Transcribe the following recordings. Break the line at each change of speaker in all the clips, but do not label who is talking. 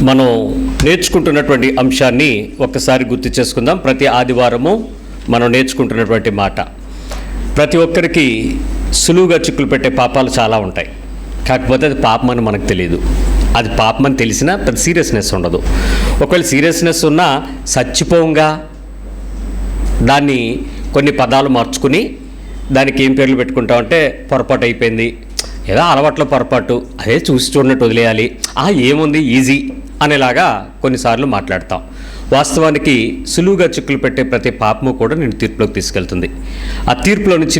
మనం నేర్చుకుంటున్నటువంటి అంశాన్ని ఒక్కసారి గుర్తు చేసుకుందాం. ప్రతి ఆదివారము మనం నేర్చుకుంటున్నటువంటి మాట, ప్రతి ఒక్కరికి సులువుగా చిక్కులు పెట్టే పాపాలు చాలా ఉంటాయి. కాకపోతే అది పాపం అని మనకు తెలియదు. అది పాపం అని తెలిసినా పెద్ద సీరియస్నెస్ ఉండదు. ఒకవేళ సీరియస్నెస్ ఉన్నా చచ్చిపోంగా దాన్ని కొన్ని పదాలు మార్చుకుని దానికి ఏం పేర్లు పెట్టుకుంటామంటే పొరపాటు అయిపోయింది, ఏదో అలవాట్లో పొరపాటు, అదే చూసి చూడనట్టు వదిలేయాలి, ఏముంది ఈజీ అనేలాగా కొన్నిసార్లు మాట్లాడతాం. వాస్తవానికి సులువుగా చిక్కులు పెట్టే ప్రతి పాపము కూడా నేను తీర్పులోకి తీసుకెళ్తుంది. ఆ తీర్పులో నుంచి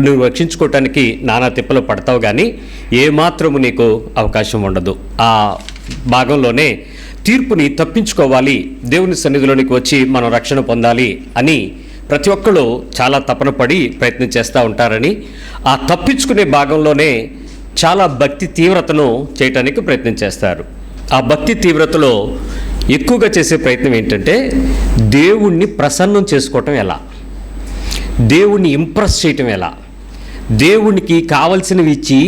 నువ్వు రక్షించుకోవటానికి నానా తిప్పలు పడతావు, కానీ ఏమాత్రము నీకు అవకాశం ఉండదు. ఆ భాగంలోనే తీర్పుని తప్పించుకోవాలి, దేవుని సన్నిధిలోనికి వచ్చి మనం రక్షణ పొందాలి అని ప్రతి ఒక్కళ్ళు చాలా తపన పడి ప్రయత్నం చేస్తూ ఉంటారని, ఆ తప్పించుకునే భాగంలోనే చాలా భక్తి తీవ్రతను చేయటానికి ప్రయత్నం చేస్తారు. ఆ భక్తి తీవ్రతలో ఎక్కువగా చేసే ప్రయత్నం ఏంటంటే దేవుణ్ణి ప్రసన్నం చేసుకోవటం ఎలా, దేవుణ్ణి ఇంప్రెస్ చేయటం ఎలా, దేవునికి కావలసినవి ఇచ్చి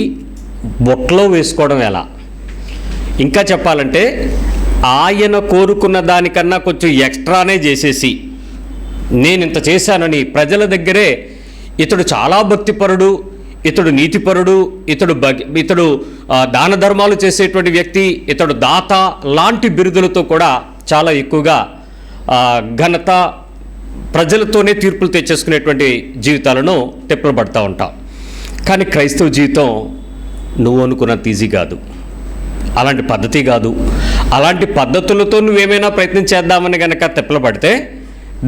బొట్లో వేసుకోవడం ఎలా, ఇంకా చెప్పాలంటే ఆయన కోరుకున్న దానికన్నా కొంచెం ఎక్స్ట్రానే చేసేసి నేను ఇంత చేశానని ప్రజల దగ్గరే ఇతడు చాలా భక్తిపరుడు, ఇతడు నీతిపరుడు, ఇతడు దాన ధర్మాలు చేసేటువంటి వ్యక్తి, ఇతడు దాత లాంటి బిరుదులతో కూడా చాలా ఎక్కువగా ఘనత ప్రజలతోనే తీర్పులు తెచ్చేసుకునేటువంటి జీవితాలను తిప్పలు పడుతూ ఉంటాం. కానీ క్రైస్తవ జీవితం నువ్వు అనుకున్నంత ఈజీ కాదు, అలాంటి పద్ధతి కాదు. అలాంటి పద్ధతులతో నువ్వేమైనా ప్రయత్నం చేద్దామని కనుక తిప్పలు పడితే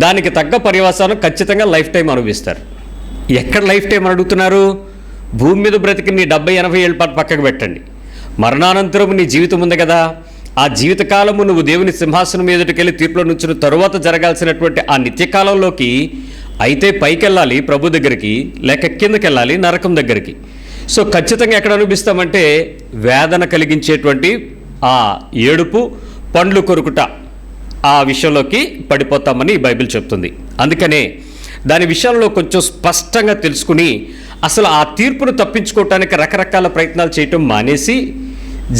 దానికి తగ్గ పర్యవసానం ఖచ్చితంగా లైఫ్ టైం అనుభవిస్తారు. ఎక్కడ లైఫ్ టైం అడుగుతున్నారు? భూమి మీద బ్రతికి నీ 70-80 ఏళ్ళ పాటు పక్కకు పెట్టండి, మరణానంతరం నీ జీవితం ఉంది కదా, ఆ జీవితకాలము నువ్వు దేవుని సింహాసనం ఎదుటికెళ్ళి తీర్పులో నుంచిన తరువాత జరగాల్సినటువంటి ఆ నిత్యకాలంలోకి అయితే పైకి వెళ్ళాలి ప్రభు దగ్గరికి, లేక కిందకి వెళ్ళాలి నరకం దగ్గరికి. సో ఖచ్చితంగా ఎక్కడ అనుభవిస్తామంటే వేదన కలిగించేటువంటి ఆ ఏడుపు, పండ్లు కొరుకుట, ఆ విషయంలోకి పడిపోతామని బైబిల్ చెప్తుంది. అందుకనే దాని విషయంలో కొంచెం స్పష్టంగా తెలుసుకుని అసలు ఆ తీర్పును తప్పించుకోవటానికి రకరకాల ప్రయత్నాలు చేయటం మానేసి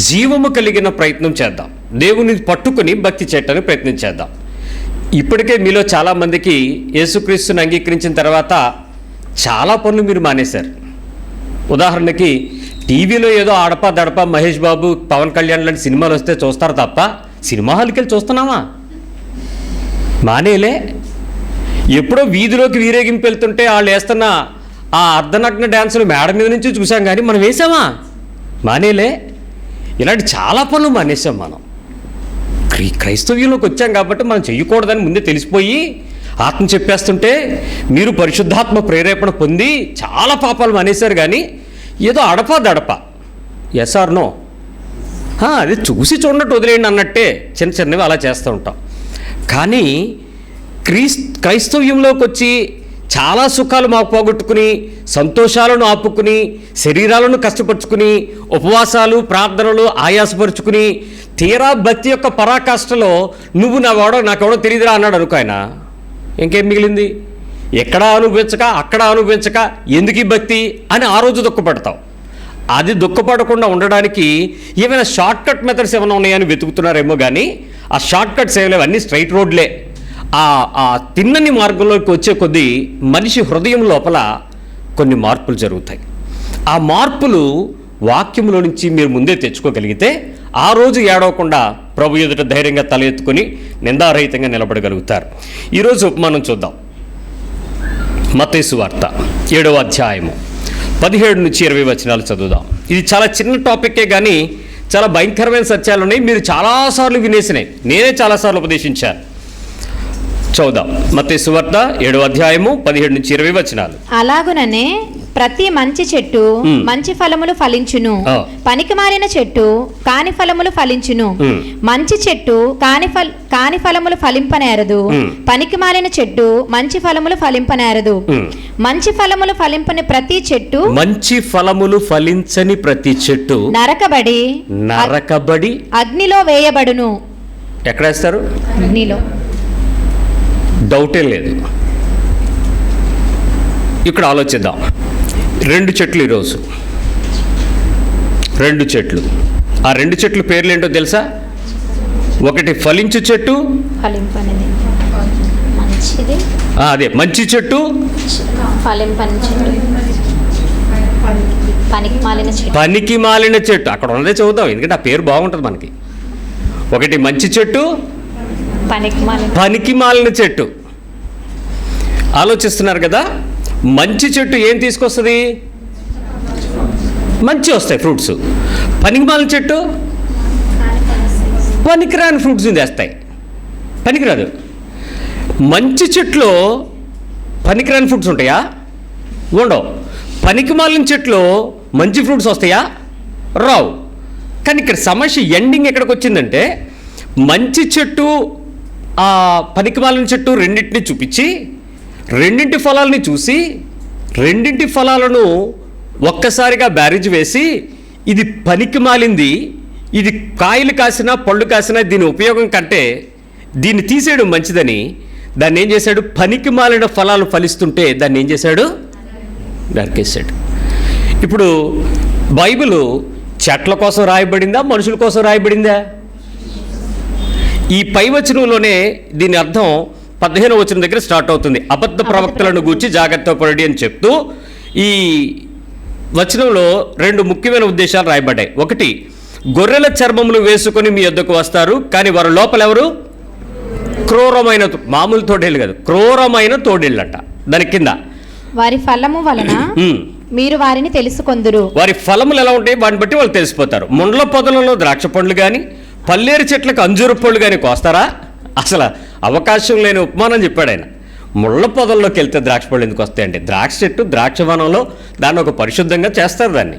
జీవము కలిగిన ప్రయత్నం చేద్దాం, దేవుని పట్టుకుని భక్తి చేయటానికి ప్రయత్నం చేద్దాం. ఇప్పటికే మీలో చాలామందికి యేసుక్రీస్తుని అంగీకరించిన తర్వాత చాలా పనులు మీరు మానేశారు. ఉదాహరణకి టీవీలో ఏదో ఆడపా దడప మహేష్ బాబు, పవన్ కళ్యాణ్ లాంటి సినిమాలు వస్తే చూస్తారు తప్ప సినిమా హాల్కి వెళ్ళి చూస్తున్నామా? మానేలే. ఎప్పుడో వీధిలోకి వీరేగింపు వెళ్తుంటే వాళ్ళు వేస్తున్న ఆ అర్ధనగ్న డ్యాన్సులు మేడ మీద నుంచి చూసాం, కానీ మనం వేసామా? మానేలే. ఇలాంటి చాలా పనులు మానేసాం. మనం క్రైస్తవ్యంలోకి వచ్చాం కాబట్టి మనం చెయ్యకూడదని ముందే తెలిసిపోయి ఆత్మ చెప్పేస్తుంటే మీరు పరిశుద్ధాత్మ ప్రేరేపణ పొంది చాలా పాపాలు మానేశారు, కానీ ఏదో అడపా దడప ఎస్ ఆర్ నో, అది చూసి చూడనట్టు వదిలేయండి అన్నట్టే చిన్న చిన్నవి అలా చేస్తూ ఉంటాం. కానీ క్రైస్తవ్యంలోకి వచ్చి చాలా సుఖాలు మాకు పోగొట్టుకుని, సంతోషాలను ఆపుకుని, శరీరాలను కష్టపరుచుకుని, ఉపవాసాలు ప్రార్థనలు ఆయాసపరుచుకుని, తీరా భక్తి యొక్క పరాకాష్ఠలో నువ్వు నాకెవడో తెలియదురా అన్నాడు అనుకో ఆయన, ఇంకేం మిగిలింది? ఎక్కడా అనుభవించక అక్కడ అనుభవించక ఎందుకు ఈ భక్తి అని ఆ రోజు దుఃఖపడతావు. అది దుఃఖపడకుండా ఉండడానికి ఏమైనా షార్ట్ కట్ మెథడ్స్ ఏమైనా ఉన్నాయని వెతుకుతున్నారేమో, కానీ ఆ షార్ట్ కట్స్ ఏమైనా అన్నీ స్ట్రైట్ రోడ్లే. ఆ తిన్నని మార్గంలోకి వచ్చే కొద్దీ మనిషి హృదయం లోపల కొన్ని మార్పులు జరుగుతాయి. ఆ మార్పులు వాక్యంలో నుంచి మీరు ముందే తెచ్చుకోగలిగితే ఆ రోజు ఏడవకుండా ప్రభు ఎదుట ధైర్యంగా తల ఎత్తుకొని నిందారహితంగా నిలబడగలుగుతారు. ఈరోజు మనం చూద్దాం మత్తయి సువార్త 7వ అధ్యాయము 17-20 వచనాలు చదువుదాం. ఇది చాలా చిన్న టాపిక్కే, కానీ చాలా భయంకరమైన సత్యాలు ఉన్నాయి. మీరు చాలాసార్లు వినేసినాయి, నేనే చాలాసార్లు ఉపదేశించాను. చూద్దాం మత్తయి సువార్త 7వ అధ్యాయము 17-20 వచనాలు.
అలాగుననే ప్రతి మంచి చెట్టు మంచి ఫలములు ఫలించును, పనికిమాలిన చెట్టు కాని ఫలములు ఫలించును. మంచి చెట్టు కాని ఫలములు ఫలింపనేరదు, పనికిమాలిన చెట్టు మంచి ఫలములు ఫలింపనేరదు. మంచి ఫలములు ఫలింపని ప్రతి చెట్టు, మంచి ఫలములు ఫలించని ప్రతి చెట్టు నరకబడి అగ్నిలో వేయబడును.
ఎక్కడ వేస్తారు?
అగ్నిలో.
డౌటే లేదు. ఇక్కడ ఆలోచిద్దాం. 2 చెట్లు ఈరోజు, 2 చెట్లు. ఆ 2 చెట్లు పేర్లు ఏంటో తెలుసా? ఒకటి ఫలించు చెట్టు,
ఫలింపనిది మంచిది,
అదే మంచి చెట్టు,
ఫలింపని చెట్టు, పనికి మాలిన చెట్టు.
పనికి మాలిన చెట్టు. అక్కడ ఉన్నదే చదువుతాం, ఎందుకంటే ఆ పేరు బాగుంటుంది మనకి. ఒకటి మంచి చెట్టు, పనికి మాలిన చెట్టు. ఆలోచిస్తున్నారు కదా, మంచి చెట్టు ఏం తీసుకొస్తుంది? మంచి వస్తాయి ఫ్రూట్స్. పనికి మాలిన చెట్టు పనికిరాని ఫ్రూట్స్ తెస్తాయి, పనికిరాదు. మంచి చెట్లో పనికిరాని ఫ్రూట్స్ ఉంటాయా? ఉండవు. పనికి మాలిన చెట్లో మంచి ఫ్రూట్స్ వస్తాయా? రావు. కానీ ఇక్కడ సమస్య ఎండింగ్ ఎక్కడికి వచ్చిందంటే, మంచి చెట్టు ఆ పనికి మాలిన చెట్టు రెండింటిని చూపించి, రెండింటి ఫలాలని చూసి, రెండింటి ఫలాలను ఒక్కసారిగా బ్యారేజ్ వేసి, ఇది పనికి మాలింది, ఇది కాయలు కాసినా పళ్ళు కాసినా దీని ఉపయోగం కంటే దీన్ని తీసేయడం మంచిదని దాన్ని ఏం చేశాడు? పనికి మాలిన ఫలాలు ఫలిస్తుంటే దాన్ని ఏం చేశాడు? నరికేశాడు. ఇప్పుడు బైబిల్ చెట్ల కోసం రాయబడిందా, మనుషుల కోసం రాయబడిందా? ఈ పై వచనంలోనే దీని అర్థం 15వ వచనం దగ్గర స్టార్ట్ అవుతుంది. అబద్ధ ప్రవక్తలను గూర్చి జాగ్రత్త పడి అని చెప్తూ ఈ వచనంలో 2 ముఖ్యమైన ఉద్దేశాలు రాయబడ్డాయి. ఒకటి, గొర్రెల చర్మములు వేసుకొని మీ యొద్దకు వస్తారు, కానీ వారు లోపల ఎవరు? క్రూరమైన, మామూలు తోడేళ్ళు కాదు, క్రూరమైన తోడేళ్ళంట. దాని కింద
వారి ఫలము వలన మీరు వారిని తెలుసుకొందురు. వారి
ఫలములు ఎలా ఉంటాయి వాటిని బట్టి వాళ్ళు తెలిసిపోతారు. ముండ్ల పొదలలో ద్రాక్ష పండ్లు కానీ, పల్లేరు చెట్లకు అంజూరు పళ్ళు కానీ కోస్తారా? అసలు అవకాశం లేని ఉపమానం చెప్పాడు ఆయన. ముళ్ళ పొదల్లోకి వెళ్తే ద్రాక్ష పళ్ళు ఎందుకు వస్తాయండి? ద్రాక్ష చెట్టు ద్రాక్షవనంలో దాన్ని ఒక పరిశుద్ధంగా చేస్తారు. దాన్ని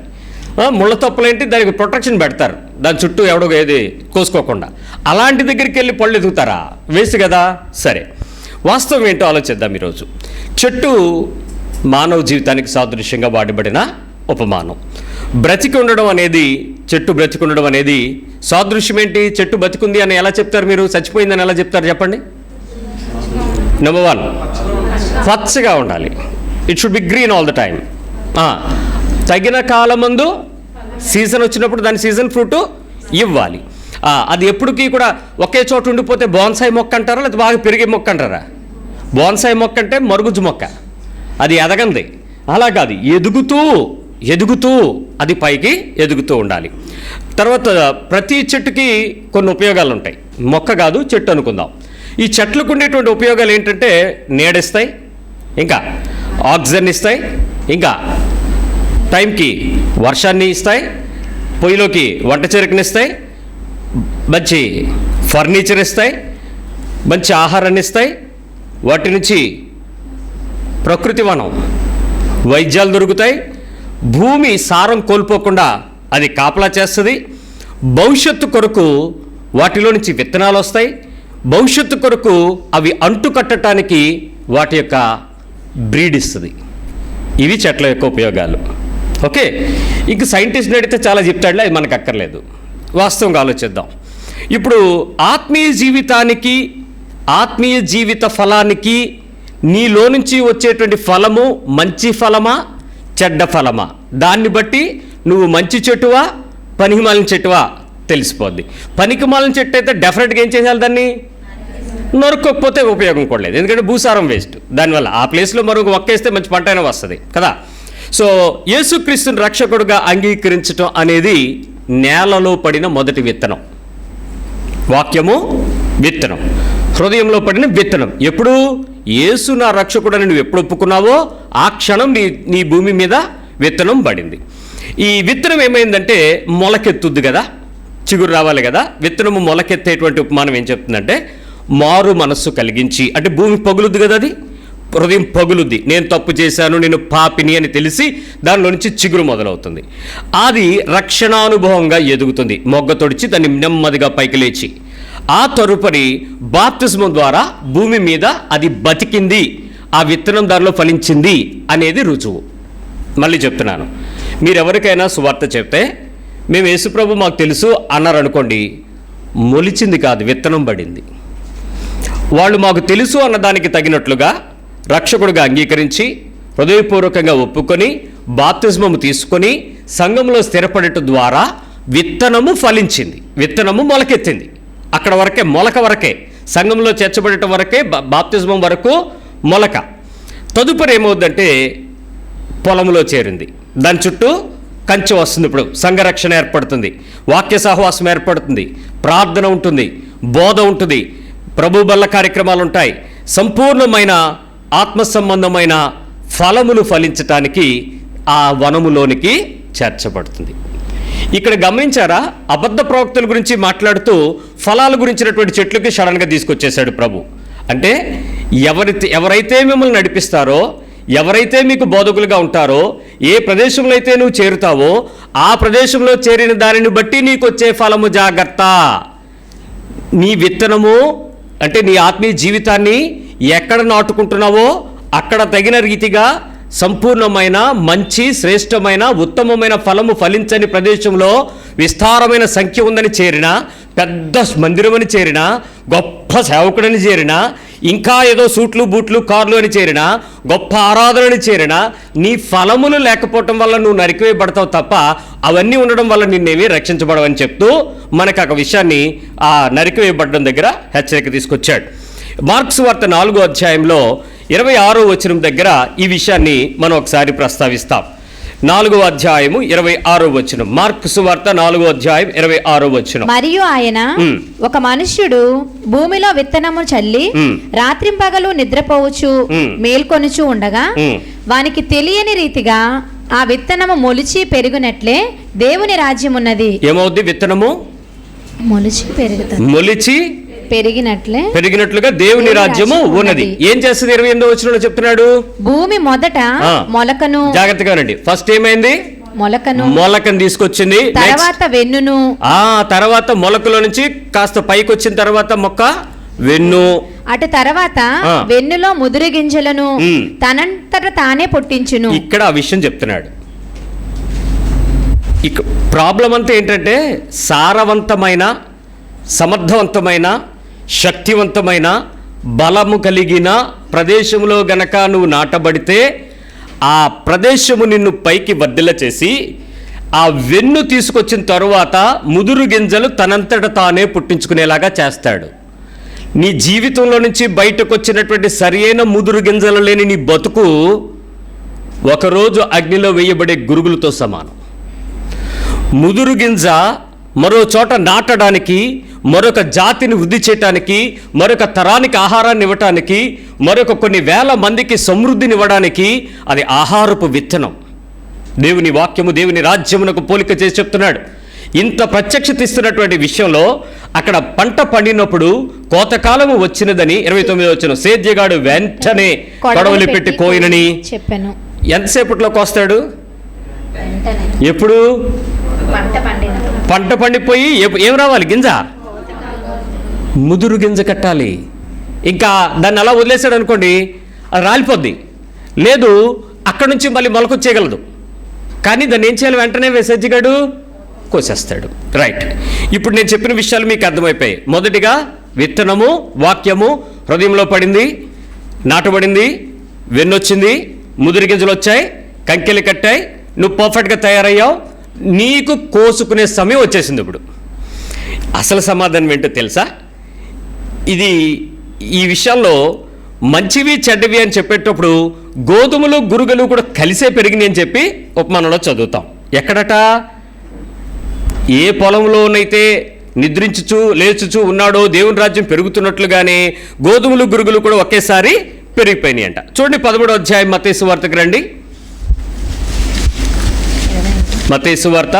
ముళ్ళ తొప్పలేంటి, దానికి ప్రొటెక్షన్ పెడతారు, దాని చుట్టూ ఎవడో ఏది కోసుకోకుండా. అలాంటి దగ్గరికి వెళ్ళి పళ్ళు ఎదుగుతారా? వేసి కదా. సరే, వాస్తవం ఏంటో ఆలోచిద్దాం ఈరోజు. చెట్టు మానవ జీవితానికి సాదృశ్యంగా వాడబడిన ఉపమానం. బ్రతికి ఉండడం అనేది, చెట్టు బ్రతికి ఉండడం అనేది సాదృశ్యం ఏంటి? చెట్టు బతికుంది అని ఎలా చెప్తారు మీరు? చచ్చిపోయిందని ఎలా చెప్తారు చెప్పండి? నెంబర్ 1, పచ్చగా ఉండాలి. It should be green all the time. తగిన కాలమందు సీజన్ వచ్చినప్పుడు దాని సీజన్ ఫ్రూట్ ఇవ్వాలి. అది ఎప్పటికీ కూడా ఒకే చోట ఉండిపోతే బోన్సాయి మొక్క అంటారా, లేకపోతే బాగా పెరిగే మొక్క అంటారా? బోన్సాయి మొక్క అంటే మరుగుజ్జు మొక్క, అది ఎదగంది. అలా కాదు, ఎదుగుతూ ఎదుగుతూ అది పైకి ఎదుగుతూ ఉండాలి. తర్వాత ప్రతి చెట్టుకి కొన్ని ఉపయోగాలు ఉంటాయి. మొక్క కాదు, చెట్టు అనుకుందాం. ఈ చెట్లకు ఉండేటువంటి ఉపయోగాలు ఏంటంటే, నీడిస్తాయి, ఇంకా ఆక్సిజన్ ఇస్తాయి, ఇంకా టైంకి వర్షాన్ని ఇస్తాయి, పొయ్యిలోకి వంట చెరుకునిస్తాయి, మంచి ఫర్నిచర్ ఇస్తాయి, మంచి ఆహారాన్ని ఇస్తాయి. వాటి నుంచి ప్రకృతి వనం, వైద్యాలు దొరుకుతాయి. భూమి సారం కోల్పోకుండా అది కాపలా చేస్తుంది. భవిష్యత్తు కొరకు వాటిలో నుంచి విత్తనాలు వస్తాయి. భవిష్యత్తు కొరకు అవి అంటు కట్టడానికి వాటి యొక్క బ్రీడ్ ఇస్తుంది. ఇవి చెట్ల యొక్క ఉపయోగాలు. ఓకే, ఇంక సైంటిస్ట్ని అడిగితే చాలా చెప్తాడులే, అది మనకు అక్కర్లేదు. వాస్తవంగా ఆలోచిద్దాం. ఇప్పుడు ఆత్మీయ జీవితానికి, ఆత్మీయ జీవిత ఫలానికి నీలో నుంచి వచ్చేటువంటి ఫలము మంచి ఫలమా చెడ్డ ఫలమా, దాన్ని బట్టి నువ్వు మంచి చెట్టువా పనికిమాలిన చెట్టువా తెలిసిపోద్ది. పనికిమాలిన చెట్టు అయితే డెఫినెట్గా ఏం చేయాలి? దాన్ని నరుక్కోకపోతే ఉపయోగం కూడా లేదు, ఎందుకంటే భూసారం వేస్ట్. దానివల్ల ఆ ప్లేస్లో మరొక ఒక్కేస్తే మంచి పంట అయినా వస్తుంది కదా. సో యేసుక్రీస్తుని రక్షకుడుగా అంగీకరించడం అనేది నేలలో పడిన మొదటి విత్తనం. వాక్యము విత్తనం, హృదయంలో పడిన విత్తనం. ఎప్పుడు యేసు నా రక్షకుడని నువ్వు ఎప్పుడు ఒప్పుకున్నావో ఆ క్షణం నీ భూమి మీద విత్తనం పడింది. ఈ విత్తనం ఏమైందంటే మొలకెత్తుద్ది కదా, చిగురు రావాలి కదా. విత్తనము మొలకెత్తేటువంటి ఉపమానం ఏం చెప్తుందంటే, మారు మనస్సు కలిగించి, అంటే భూమి పగులుద్ది కదా, అది హృదయం పగులుద్ది. నేను తప్పు చేశాను, నేను పాపిని అని తెలిసి దానిలో నుంచి చిగురు మొదలవుతుంది. అది రక్షణానుభవంగా ఎదుగుతుంది. మొగ్గ తొడిచి దాన్ని నెమ్మదిగా పైకి లేచి, ఆ తరుపరి బాప్తిస్మం ద్వారా భూమి మీద అది బతికింది, ఆ విత్తనం దానిలో ఫలించింది అనేది రుజువు. మళ్ళీ చెప్తున్నాను, మీరు ఎవరికైనా సువార్త చెప్తే మేము యేసుప్రభు మాకు తెలుసు అన్నారు అనుకోండి, మొలిచింది కాదు, విత్తనం పడింది. వాళ్ళు మాకు తెలుసు అన్నదానికి తగినట్లుగా రక్షకుడుగా అంగీకరించి హృదయపూర్వకంగా ఒప్పుకొని బాప్తిస్మము తీసుకొని సంఘంలో స్థిరపడటం ద్వారా విత్తనము ఫలించింది, విత్తనము మొలకెత్తింది. అక్కడ వరకే, మొలక వరకే, సంఘంలో చేర్చబడటం వరకే, బాప్తిజం వరకు మొలక. తదుపరి ఏమవుద్దంటే పొలంలో చేరింది, దాని చుట్టూ కంచె వస్తుంది. ఇప్పుడు సంఘరక్షణ ఏర్పడుతుంది, వాక్య సహవాసం ఏర్పడుతుంది, ప్రార్థన ఉంటుంది, బోధ ఉంటుంది, ప్రభు బల్ల కార్యక్రమాలు ఉంటాయి. సంపూర్ణమైన ఆత్మ సంబంధమైన ఫలములు ఫలించటానికి ఆ వనములోనికి చేర్చబడుతుంది. ఇక్కడ గమనించారా, అబద్ధ ప్రవక్తల గురించి మాట్లాడుతూ ఫలాల గురించినటువంటి చెట్లకి సడన్గా తీసుకొచ్చేశాడు ప్రభు. అంటే ఎవరైతే మిమ్మల్ని నడిపిస్తారో, ఎవరైతే మీకు బోధకులుగా ఉంటారో, ఏ ప్రదేశంలో అయితే నువ్వు చేరుతావో ఆ ప్రదేశంలో చేరిన దానిని బట్టి నీకు వచ్చే ఫలము జాగ్రత్త. నీ విత్తనము అంటే నీ ఆత్మీయ జీవితాన్ని ఎక్కడ నాటుకుంటున్నావో అక్కడ తగిన రీతిగా సంపూర్ణమైన, మంచి, శ్రేష్టమైన, ఉత్తమమైన ఫలము ఫలించని ప్రదేశంలో విస్తారమైన సంఖ్య ఉందని చేరినా, పెద్ద మందిరమని చేరినా, గొప్ప సేవకుడని చేరినా, ఇంకా ఏదో సూట్లు బూట్లు కార్లు అని చేరినా, గొప్ప ఆరాధనని చేరినా, నీ ఫలములు లేకపోవటం వల్ల నువ్వు నరికివేయబడతావు తప్ప అవన్నీ ఉండడం వల్ల నిన్నేమీ రక్షించబడవని చెప్తూ మనకు ఒక విషయాన్ని ఆ నరికివేయబడడం దగ్గర హెచ్చరిక తీసుకొచ్చాడు. మార్క్స్ వార్త 4వ అధ్యాయంలో 26వ వచనం దగ్గర ఈ విషయాన్ని మనం ఒకసారి ప్రస్తావిస్తాం. 4వ అధ్యాయము 26వ వచనం, మార్క్స్ వార్త 4వ అధ్యాయం 26వ వచనం.
మరియు ఆయన ఒక మనుష్యుడు భూమిలో విత్తనము చల్లి రాత్రింపగలు నిద్రపోవచ్చు మేల్కొనుచు ఉండగా వానికి తెలియని రీతిగా ఆ విత్తనము మొలిచి పెరుగునట్లే దేవుని రాజ్యం ఉన్నది.
ఏమవుద్ది? విత్తనము మొలిచి పెరిగినట్లుగా దేవుని రాజ్యము ఉన్నది. ఏం చేస్తుంది? 28వ వచనంలో చెప్తున్నాడు, భూమి
మొదట మొలకను,
జాగ్రత్తగానండి, ఫస్ట్ ఏమైంది? మొలకను తీసుకొచ్చింది,
తర్వాత వెన్నును,
తర్వాత మొలకలో నుంచి కాస్త పైకి వచ్చిన తర్వాత మొక్క వెన్ను,
అటు తర్వాత వెన్నులో ముదురు గింజలను తనంతట తానే పుట్టించును.
ఇక్కడ ఆ విషయం చెప్తున్నాడు. ఇక ప్రాబ్లం అంతా ఏంటంటే సారవంతమైన, సమర్థవంతమైన, శక్తివంతమైన, బలము కలిగిన ప్రదేశంలో గనక నువ్వు నాటబడితే ఆ ప్రదేశము నిన్ను పైకి వర్ధిల్ల చేసి ఆ వెన్ను తీసుకొచ్చిన తరువాత ముదురు గింజలు తనంతట తానే పుట్టించుకునేలాగా చేస్తాడు. నీ జీవితంలో నుంచి బయటకు వచ్చినటువంటి సరైన ముదురు గింజలు లేని నీ బతుకు ఒకరోజు అగ్నిలో వేయబడే గురుగులతో సమానం. ముదురు గింజ మరో చోట నాటడానికి, మరొక జాతిని వృద్ధి చేయటానికి, మరొక తరానికి ఆహారాన్ని ఇవ్వటానికి, మరొక కొన్ని వేల మందికి సమృద్ధినివ్వడానికి అది ఆహారపు విత్తనం. దేవుని వాక్యము దేవుని రాజ్యమునకు పోలిక చేసి చెప్తున్నాడు. ఇంత ప్రత్యక్షత ఇస్తున్నటువంటి విషయంలో అక్కడ పంట పండినప్పుడు కోతకాలము వచ్చినదని 29వ వచనం, సేద్యగాడు వెంటనే కొడవలి పెట్టి కోయినని చెప్పాను. ఎంతసేపట్లో కోస్తాడు? ఎప్పుడు? పంట పండిపోయి ఏం రావాలి? గింజ, ముదురు గింజ కట్టాలి. ఇంకా దాన్ని అలా వదిలేసాడు అనుకోండి, అది రాలిపోద్ది. లేదు, అక్కడి నుంచి మళ్ళీ మొలకొచ్చేయగలదు. కానీ దాన్ని ఏం చేయాలి? వెంటనే వేసేజ్జిగాడు కోసేస్తాడు. రైట్, ఇప్పుడు నేను చెప్పిన విషయాలు మీకు అర్థమైపోయాయి. మొదటిగా విత్తనము, వాక్యము హృదయంలో పడింది, నాటబడింది, వెన్నొచ్చింది, ముదురు గింజలు వచ్చాయి, కంకెలు కట్టాయి, నువ్వు పర్ఫెక్ట్గా తయారయ్యావు, నీకు కోసుకునే సమయం వచ్చేసింది. ఇప్పుడు అసలు సమాధానం ఏంటో తెలుసా? ఈ విషయాల్లో మంచివి చెడ్డవి అని చెప్పేటప్పుడు గోధుమలు గురుగులు కూడా కలిసే పెరిగినాయి అని చెప్పి ఉపమానంలో చదువుతాం. ఎక్కడట? ఏ పొలంలోనైతే నిద్రించుచు లేచుచు ఉన్నాడో దేవుని రాజ్యం పెరుగుతున్నట్లుగానే గోధుమలు గురుగులు కూడా ఒకేసారి పెరిగిపోయినాయి అంట. చూడండి 13వ అధ్యాయం మత్తయి సువార్తకు రండి. మత్తయి సువార్త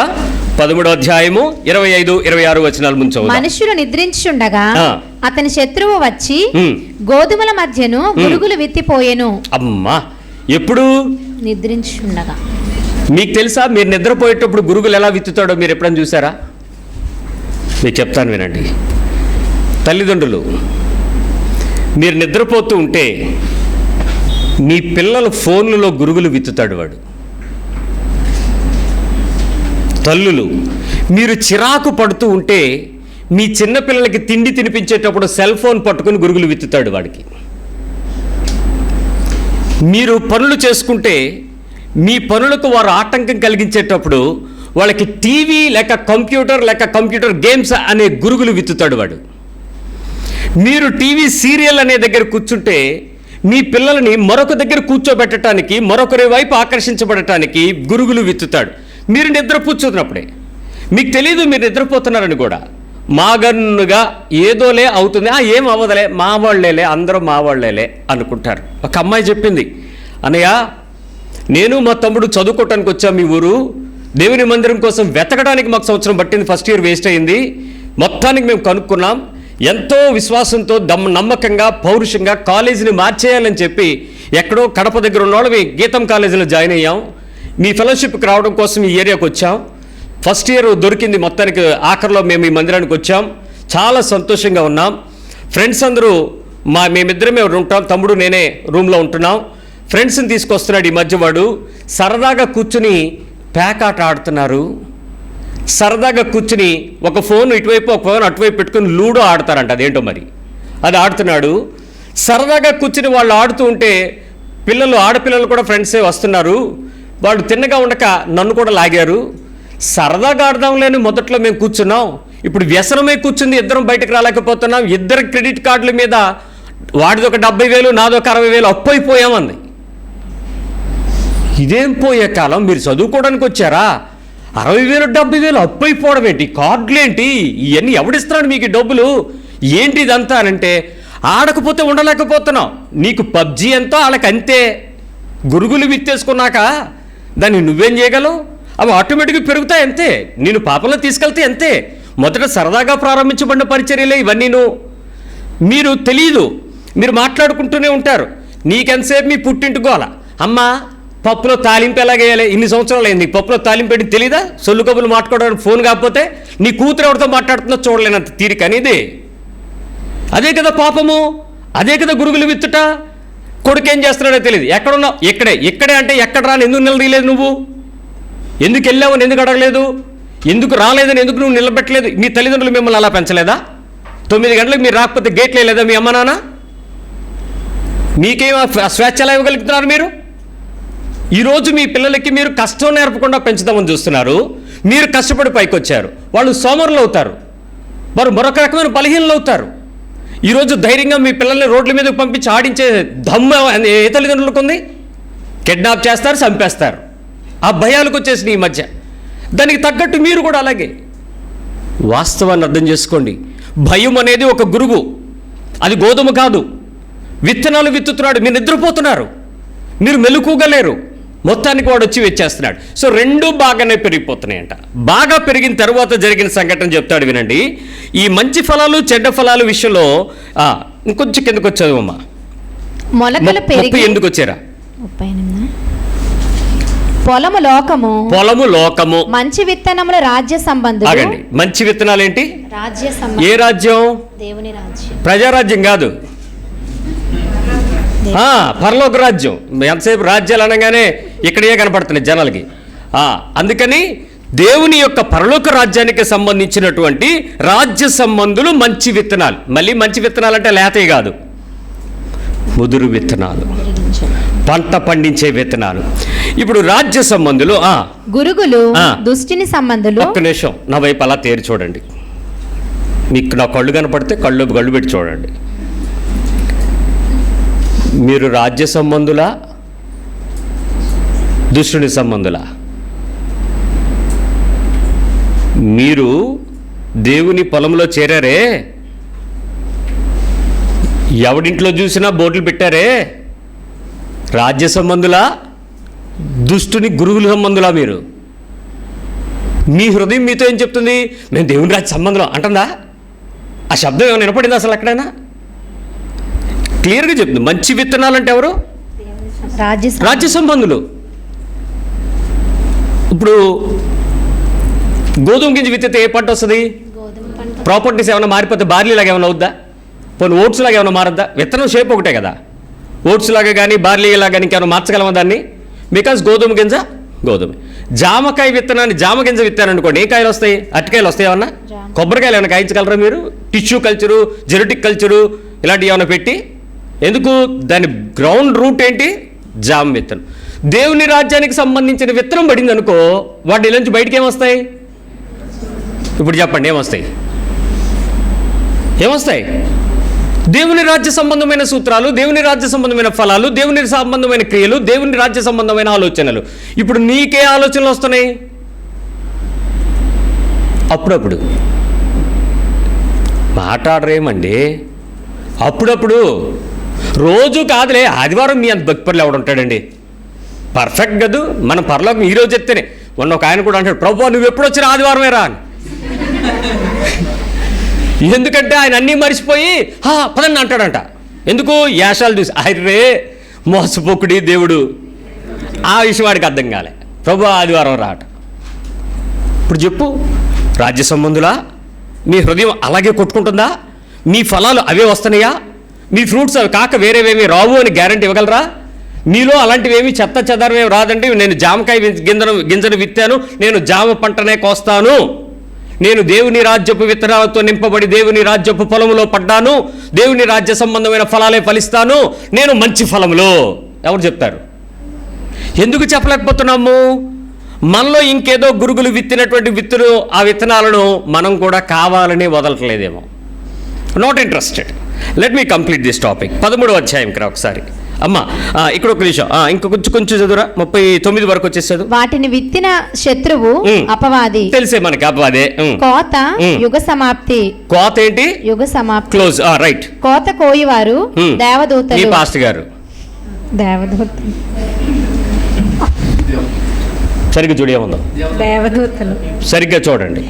13వ అధ్యాయము 25, 26 వచనాలు ముందు చదువుదాం.
మనుషులు నిద్రించుండగా అతని శత్రువు వచ్చి గోధుమల మధ్యను గురుగులు విత్తిపోయెను.
అమ్మా, ఎప్పుడు?
నిద్రించుండగా.
మీకు తెలుసా, మీరు నిద్రపోయేటప్పుడు గురుగులు ఎలా విత్తుతాడో మీరు ఎప్పుడైనా చూసారా? మీకు చెప్తాను వినండి. తల్లిదండ్రులు, మీరు నిద్రపోతూ ఉంటే మీ పిల్లల ఫోన్లలో గురుగులు విత్తుతాడు వాడు. తల్లులు, మీరు చిరాకు పడుతూ ఉంటే మీ చిన్నపిల్లలకి తిండి తినిపించేటప్పుడు సెల్ ఫోన్ పట్టుకుని గురుగులు విత్తుతాడు వాడికి. మీరు పనులు చేసుకుంటే మీ పనులకు వారు ఆటంకం కలిగించేటప్పుడు వాళ్ళకి టీవీ లేక కంప్యూటర్ గేమ్స్ అనే గురుగులు విత్తుతాడు వాడు. మీరు టీవీ సీరియల్ అనే దగ్గర కూర్చుంటే మీ పిల్లల్ని మరొక దగ్గర కూర్చోబెట్టడానికి, మరొకరి వైపు ఆకర్షించబడటానికి గురుగులు విత్తుతాడు. మీరు నిద్రపుచ్చుతున్నప్పుడే మీకు తెలియదు మీరు నిద్రపోతున్నారని కూడా. మాగన్నుగా ఏదోలే అవుతుంది, ఏం అవ్వదులే, మా వాళ్ళేలే, అందరూ మా వాళ్ళేలే అనుకుంటారు. ఒక అమ్మాయి చెప్పింది, అన్నయ్య నేను మా తమ్ముడు చదువుకోవటానికి వచ్చాం మీ ఊరు, దేవుని మందిరం కోసం వెతకడానికి మాకు సంవత్సరం పట్టింది, ఫస్ట్ ఇయర్ వేస్ట్ అయింది, మొత్తానికి మేము కనుక్కున్నాం, ఎంతో విశ్వాసంతో నమ్మకంగా పౌరుషంగా కాలేజీని మార్చేయాలని చెప్పి ఎక్కడో కడప దగ్గర ఉన్నవాళ్ళు గీతం కాలేజీలో జాయిన్ అయ్యాం, మీ ఫెలోషిప్కి రావడం కోసం ఈ ఏరియాకి వచ్చాం, ఫస్ట్ ఇయర్ దొరికింది, మొత్తానికి ఆఖరిలో మేము ఈ మందిరానికి వచ్చాం, చాలా సంతోషంగా ఉన్నాం, ఫ్రెండ్స్ అందరూ మేమిద్దరమే ఉంటాం, తమ్ముడు నేనే రూమ్లో ఉంటున్నాం, ఫ్రెండ్స్ని తీసుకొస్తున్నాడు ఈ మధ్య వాడు, సరదాగా కూర్చుని ప్యాకాట ఆడుతున్నారు, సరదాగా కూర్చుని ఒక ఫోన్ ఇటువైపు ఒక ఫోన్ అటువైపు పెట్టుకుని లూడో ఆడతారంట, అదేంటో మరి అది ఆడుతున్నాడు. సరదాగా కూర్చుని వాళ్ళు ఆడుతూ ఉంటే ఆడపిల్లలు కూడా ఫ్రెండ్సే వస్తున్నారు, వాళ్ళు తిన్నగా ఉండక నన్ను కూడా లాగారు, సరదాగా ఆడదాంలేని మొదట్లో మేము కూర్చున్నాం, ఇప్పుడు వ్యసనమే కూర్చుంది, ఇద్దరం బయటకు రాలేకపోతున్నాం, ఇద్దరు క్రెడిట్ కార్డుల మీద వాడిదొక 70,000 నాదొక 60,000 అప్పు అయిపోయామంది. ఇదేం పోయే కాలం, మీరు చదువుకోవడానికి వచ్చారా, 60,000 70,000 అప్పు అయిపోవడం ఏంటి, కార్డులేంటి, ఇవన్నీ ఎవడిస్తున్నాడు మీకు డబ్బులు, ఏంటి ఇదంతా అనంటే ఆడకపోతే ఉండలేకపోతున్నాం, నీకు పబ్జీ ఎంతో వాళ్ళకి అంతే, గురుగులు విత్తేసుకున్నాక దాన్ని నువ్వేం చేయగలవు, అవి ఆటోమేటిక్గా పెరుగుతాయి అంతే, నేను పాపంలో తీసుకెళ్తే అంతే. మొదట సరదాగా ప్రారంభించబడిన పరిచర్యలే ఇవన్నీను, మీరు తెలియదు, మీరు మాట్లాడుకుంటూనే ఉంటారు, నీకెంతసేపు మీ పుట్టింటి గోల, అమ్మ పప్పులో తాలింపు ఎలాగేయాలి, ఇన్ని సంవత్సరాలు అయింది పప్పులో తాలింపు ఏంటి తెలీదా, సొల్లు కబులు మాట్లాడడానికి ఫోన్ కాకపోతే నీ కూతురు ఎవరితో మాట్లాడుతుందో చూడలేనంత తీరిక అనేది, అదే కదా పాపము, అదే కదా గురుగులు విత్తుట. కొడుకు ఏం చేస్తున్నాడో తెలియదు, ఎక్కడున్నావు, ఇక్కడే అంటే ఎక్కడ రాని ఎందుకు నిలదీయలేదు, నువ్వు ఎందుకు వెళ్ళావని ఎందుకు అడగలేదు, ఎందుకు రాలేదని ఎందుకు నువ్వు నిలబెట్టలేదు, మీ తల్లిదండ్రులు మిమ్మల్ని అలా పెంచలేదా, 9 గంటలకు మీరు రాకపోతే గేట్లు వేయలేదా మీ అమ్మ నాన్న, మీకేం స్వేచ్ఛ ఎలా ఇవ్వగలుగుతున్నారు మీరు. ఈరోజు మీ పిల్లలకి మీరు కష్టం నేర్పకుండా పెంచుదామని చూస్తున్నారు, మీరు కష్టపడి పైకి వచ్చారు, వాళ్ళు సోమరులు అవుతారు, వారు మరొక రకమైన బలహీనలు అవుతారు. ఈరోజు ధైర్యంగా మీ పిల్లల్ని రోడ్ల మీదకి పంపించి ఆడించే దమ్ము ఏ తల్లిదండ్రులకు ఉంది, కిడ్నాప్ చేస్తారు, చంపేస్తారు, ఆ భయాలకు వచ్చేసి ఈ మధ్య. దానికి తగ్గట్టు మీరు కూడా అలాగే వాస్తవాన్ని అర్థం చేసుకోండి. భయం అనేది ఒక గురువు, అది గోధుమ కాదు, విత్తనాలు విత్తుతున్నాడు, మీరు నిద్రపోతున్నారు, మీరు మెలకువగలేరు, మొత్తానికి వాడు వచ్చి వెచ్చేస్తున్నాడు. సో రెండు బాగానే పెరిగిపోతున్నాయంట. బాగా పెరిగిన తర్వాత జరిగిన సంఘటన చెప్తాడు వినండి. ఈ మంచి ఫలాలు చెడ్డ ఫలాల విషయంలో ఇంకొంచెం కిందకు వచ్చావు అమ్మా,
మొలకలు పెరిగి
ఎందుకు వచ్చారా,
పొలము లోకము మంచి విత్తనములు రాజ్య సంబంధం.
ఆగండి, మంచి విత్తనాలు ఏంటి,
రాజ్య సంబంధం.
ఏ రాజ్యం,
దేవుని రాజ్యం,
ప్రజారాజ్యం కాదు, పరలోక రాజ్యం. ఎంతసేపు రాజ్యాలు అనగానే ఇక్కడే కనపడుతున్నాయి జనాలకి. అందుకని దేవుని యొక్క పరలోక రాజ్యానికి సంబంధించినటువంటి రాజ్య సంబంధులు మంచి విత్తనాలు. మళ్ళీ మంచి విత్తనాలు అంటే లేతవి కాదు, ముదురు విత్తనాలు, పంట పండించే విత్తనాలు. ఇప్పుడు రాజ్య సంబంధులు
గురుగులు, దుష్టిని సంబంధులు.
ఒక్క నిమిషం నా వైపు అలా తేరి చూడండి, మీకు నా కళ్ళు కనపడితే కళ్ళు పెట్టి చూడండి. మీరు రాజ్య సంబంధులా, దుష్టుని సంబంధులా? మీరు దేవుని పొలంలో చేరారే, ఎవడింట్లో చూసినా బోర్డులు పెట్టారే, రాజ్య సంబంధులా, దుష్టుని గురువుల సంబంధులా? మీరు మీ హృదయం మీతో ఏం చెప్తుంది, మేము దేవుని రాజ్య సంబంధం అంటుందా? ఆ శబ్దం ఏమైనా వినపడింది అసలు ఎక్కడైనా? క్లియర్గా చెప్తుంది. మంచి విత్తనాలు అంటే ఎవరు, రాజ్య సంబంధులు. ఇప్పుడు గోధుమ గింజ విత్తితే ఏ పంట వస్తుంది, ప్రాపర్టీస్ ఏమైనా మారిపోతే బార్లీ లాగా ఏమైనా అవుద్దా, పోనీ ఓట్స్ లాగా ఏమైనా మారద్దా? విత్తనం షేప్ ఒకటే కదా, ఓట్స్ లాగా కానీ బార్లీ లాగా కానీ ఇంకేమైనా మార్చగలమా దాన్ని? బికాస్ గోధుమ గింజ గోధుమ. జామకాయ విత్తనాన్ని జామ గింజ విత్తారనుకోండి, ఏ కాయలు వస్తాయి? అరటికాయలు వస్తాయి. ఏమన్నా కొబ్బరికాయలు ఏమైనా కాయించగలరా మీరు? టిష్యూ కల్చరు, జెనెటిక్ కల్చరు ఇలాంటివి ఏమైనా పెట్టి? ఎందుకు? దాని గ్రౌండ్ రూట్ ఏంటి? జామ విత్తనం. దేవుని రాజ్యానికి సంబంధించిన విత్తనం పడింది అనుకో, వాటి నుంచి బయటికి ఏమొస్తాయి? ఇప్పుడు చెప్పండి, ఏమొస్తాయి? దేవుని రాజ్య సంబంధమైన సూత్రాలు, దేవుని రాజ్య సంబంధమైన ఫలాలు, దేవుని సంబంధమైన క్రియలు, దేవుని రాజ్య సంబంధమైన ఆలోచనలు. ఇప్పుడు నీకే ఆలోచనలు వస్తున్నాయి అప్పుడప్పుడు. మాట్లాడరేమండి అప్పుడప్పుడు, రోజు కాదులే. ఆదివారం మీ అంత భక్తిపరులు ఎవడు ఉంటాడండి? పర్ఫెక్ట్ కదూ. మన పరలోకం ఈరోజు చెప్తేనే. మొన్న ఒక ఆయన కూడా అంటాడు, ప్రభు నువ్వు ఎప్పుడు వచ్చిన ఆదివారమే రా అని. ఎందుకంటే ఆయన అన్నీ మర్చిపోయి పదండి అంటాడంట. ఎందుకు? యాషాలు చూసి. అరే మోసపోకుడి దేవుడు. ఆ విషయం వాడికి అర్థం కాలే. ప్రభు ఆదివారం రాట. ఇప్పుడు చెప్పు, రాజ్య సంబంధులా మీ హృదయం అలాగే కొట్టుకుంటుందా? మీ ఫలాలు అవే వస్తున్నాయా? మీ ఫ్రూట్స్ అవి కాక వేరేవేమీ రావు అని గ్యారంటీ ఇవ్వగలరా? మీలో అలాంటివేమీ చెత్త చెదారమేమి రాదండి. నేను జామకాయ గింజను విత్తాను, నేను జామ పంటనే కోస్తాను, నేను దేవుని రాజ్యపు విత్తనాలతో నింపబడి దేవుని రాజ్యపు పొలములో పడ్డాను, దేవుని రాజ్య సంబంధమైన ఫలాలే ఫలిస్తాను, నేను మంచి ఫలములో. ఎవరు చెప్తారు? ఎందుకు చెప్పలేకపోతున్నాము? మనలో ఇంకేదో గురుగులు విత్తినటువంటి విత్తులు, ఆ విత్తనాలను మనం కూడా కావాలని వదలట్లేదేమో. Not interested. Let me complete this topic. 13వ అధ్యాయంకి రా ఒకసారి. అమ్మా ఇక్కడ ఒక నిమిషం, ఇంకా కొంచెం చదువురా. 39 వరకు వచ్చేసాడు.
వాటిని విత్తిన శత్రువు అపవాది.
తెలిసే మనకి అపవాదే.
కోత యుగ సమాప్తి.
కోత ఏంటి?
యుగ సమాప్తి.
క్లోజ్. రైట్.
కోత కోయివారు దేవదూతలు.
ఈ పాస్టర్ గారు
దేవదూతలు
సరిగ్గా చూడేముందో.
దేవదూతలు
సరిగ్గా చూడండి,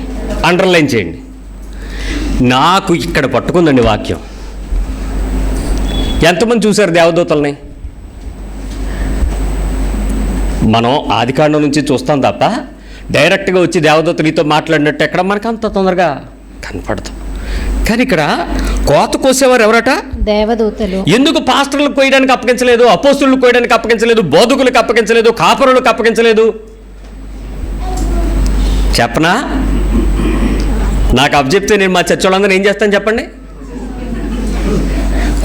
అండర్లైన్ చేయండి. నాకు ఇక్కడ పట్టుకుందండి వాక్యం. ఎంతమంది చూశారు దేవదూతల్ని? మనం ఆదికాండం నుంచి చూస్తాం తప్ప డైరెక్ట్గా వచ్చి దేవదూతలతో మాట్లాడినట్టు ఎక్కడ మనకు అంత తొందరగా కనపడతాం. కానీ ఇక్కడ కోత కోసేవారు ఎవరట?
దేవదూతలు.
ఎందుకు పాస్టర్లకు కోయడానికి అప్పగించలేదు? అపోస్తులకు కోయడానికి అప్పగించలేదు? బోధకులకు అప్పగించలేదు? కాపరులకు అప్పగించలేదు? చెప్పనా? నాకు అప్పచెప్తే నేను మా చర్చ వాళ్ళందరూ ఏం చేస్తాను చెప్పండి?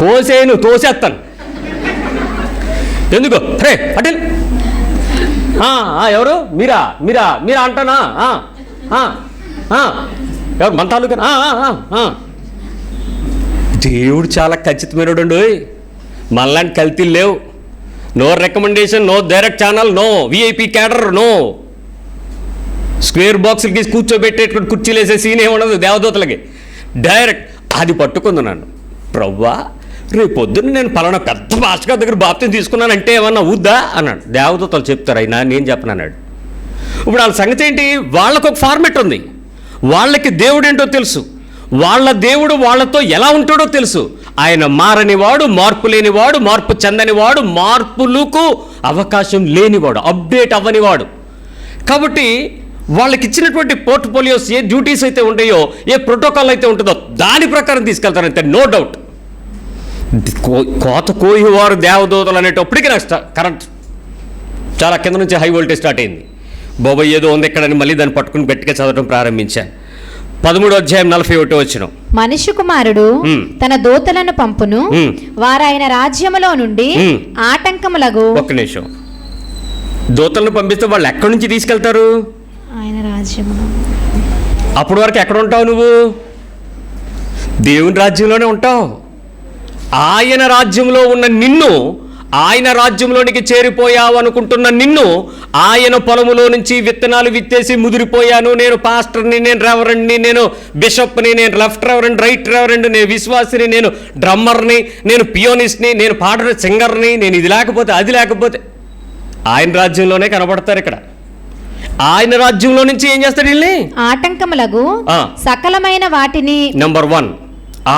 కోసేను, తోసేస్తాను. ఎందుకు? రే అటే ఎవరు? మీరా మీరా మీరా అంటానా? ఎవరు? మన తాలూకా. దేవుడు చాలా ఖచ్చితమైనడు. మనలాంటి కల్తీలు లేవు. No recommendation, no direct channel, no VIP cadre, no square బాక్సులకి కూర్చోబెట్టేటువంటి కుర్చీలు వేసే సీన్ ఏముండదు దేవదూతలకి. డైరెక్ట్ అది పట్టుకుంది నన్ను. ప్రవ్వా రేపు పొద్దున్న నేను పలానా పెద్ద భాస్కర్ దగ్గర బాప్తిని తీసుకున్నానంటే ఏమన్నా అవుద్దా అన్నాడు. దేవదూతలు చెప్తారు, అయినా నేను చెప్పను అన్నాడు. ఇప్పుడు వాళ్ళ సంగతి ఏంటి? వాళ్ళకు ఒక ఫార్మెట్ ఉంది. వాళ్ళకి దేవుడు ఏంటో తెలుసు. వాళ్ళ దేవుడు వాళ్ళతో ఎలా ఉంటాడో తెలుసు. ఆయన మారనివాడు, మార్పు లేనివాడు, మార్పు చెందనివాడు, మార్పులకు అవకాశం లేనివాడు, అప్డేట్ అవ్వనివాడు. కాబట్టి వాళ్ళకి ఇచ్చినటువంటి పోర్ట్ఫోలియోస్, ఏ డ్యూటీస్ అయితే ఉంటాయో, ఏ ప్రోటోకాల్ అయితే ఉంటుందో దాని ప్రకారం తీసుకెళ్తారంటే నో డౌట్. కోత కోయివారు దేవదూతలు అనేటప్పటికీ నాకు కరెంట్ చాలా కింద నుంచి హై వోల్టేజ్ స్టార్ట్ అయింది. బాబాయ్ ఏదో ఉంది ఎక్కడని మళ్ళీ దాన్ని పట్టుకుని గట్టిగా చదవడం ప్రారంభించాను. 13వ అధ్యాయం 41 వచనం.
మనిషి కుమారుడు తన దూతలను పంపును, వారాయన రాజ్యములో నుండి ఆటంకములకు.
ఒక్క నిమిషం. దూతలను పంపిస్తే వాళ్ళు ఎక్కడి నుంచి తీసుకెళ్తారు?
ఆయన రాజ్యములో.
అప్పటి వరకు ఎక్కడ ఉంటావు నువ్వు? దేవుని రాజ్యంలోనే ఉంటావు. ఆయన రాజ్యంలో ఉన్న నిన్ను, ఆయన రాజ్యంలోనికి చేరిపోయావు అనుకుంటున్న నిన్ను, ఆయన పొలములో నుంచి విత్తనాలు విత్తేసి ముదిరిపోయాను, నేను పాస్టర్ని, నేను రెవరెండ్ని, నేను బిషప్ని, నేను లెఫ్ట్ రెవరెండ్, రైట్ రెవరెండ్, నేను విశ్వాసిని, నేను డ్రమ్మర్ని, నేను పియోనిస్ట్ని, నేను పాడర్ సింగర్ని, నేను ఇది లేకపోతే అది లేకపోతే. ఆయన రాజ్యంలోనే కనబడతారు ఇక్కడ. ఆయన రాజ్యంలో నుంచి ఏం చేస్తాడు? వీళ్ళని ఆటంకములకు
సకలమైన వాటిని.
నెంబర్ 1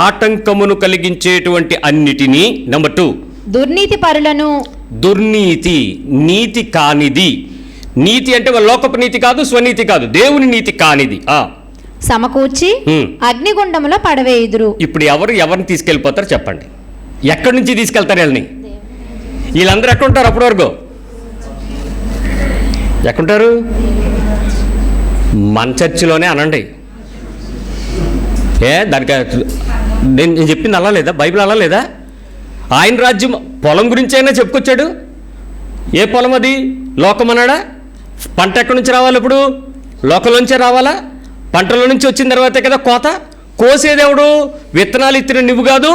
ఆటంకమును కలిగించేటువంటి అన్నిటినీ. నెంబర్ 2
దుర్నీతి పరులను.
దుర్నీతి, నీతి కానిది. నీతి అంటే లోకపు నీతి కాదు, స్వనీతి కాదు, దేవుని నీతి కానిది
సమకూర్చి అగ్నిగుండములో పడవేయుదురు.
ఇప్పుడు ఎవరిని తీసుకెళ్ళిపోతారు చెప్పండి? ఎక్కడి నుంచి తీసుకెళ్తారు వీళ్ళని? వీళ్ళందరూ ఎక్కడుంటారు అప్పటి వరకు? ఎక్కడుంటారు? మన చర్చిలోనే అనండి. దానికి నేను చెప్పింది అలా లేదా? బైబిల్ అలా లేదా? ఆయన రాజ్యం పొలం గురించి అయినా చెప్పుకొచ్చాడు. ఏ పొలం అది? లోకం అన్నాడా? పంట ఎక్కడి నుంచి రావాలి? ఇప్పుడు లోకంలోంచే రావాలా? పంటలో నుంచి వచ్చిన తర్వాతే కదా కోత. కోసేదేవుడు? విత్తనాలు ఇత్తిన నువ్వు కాదు,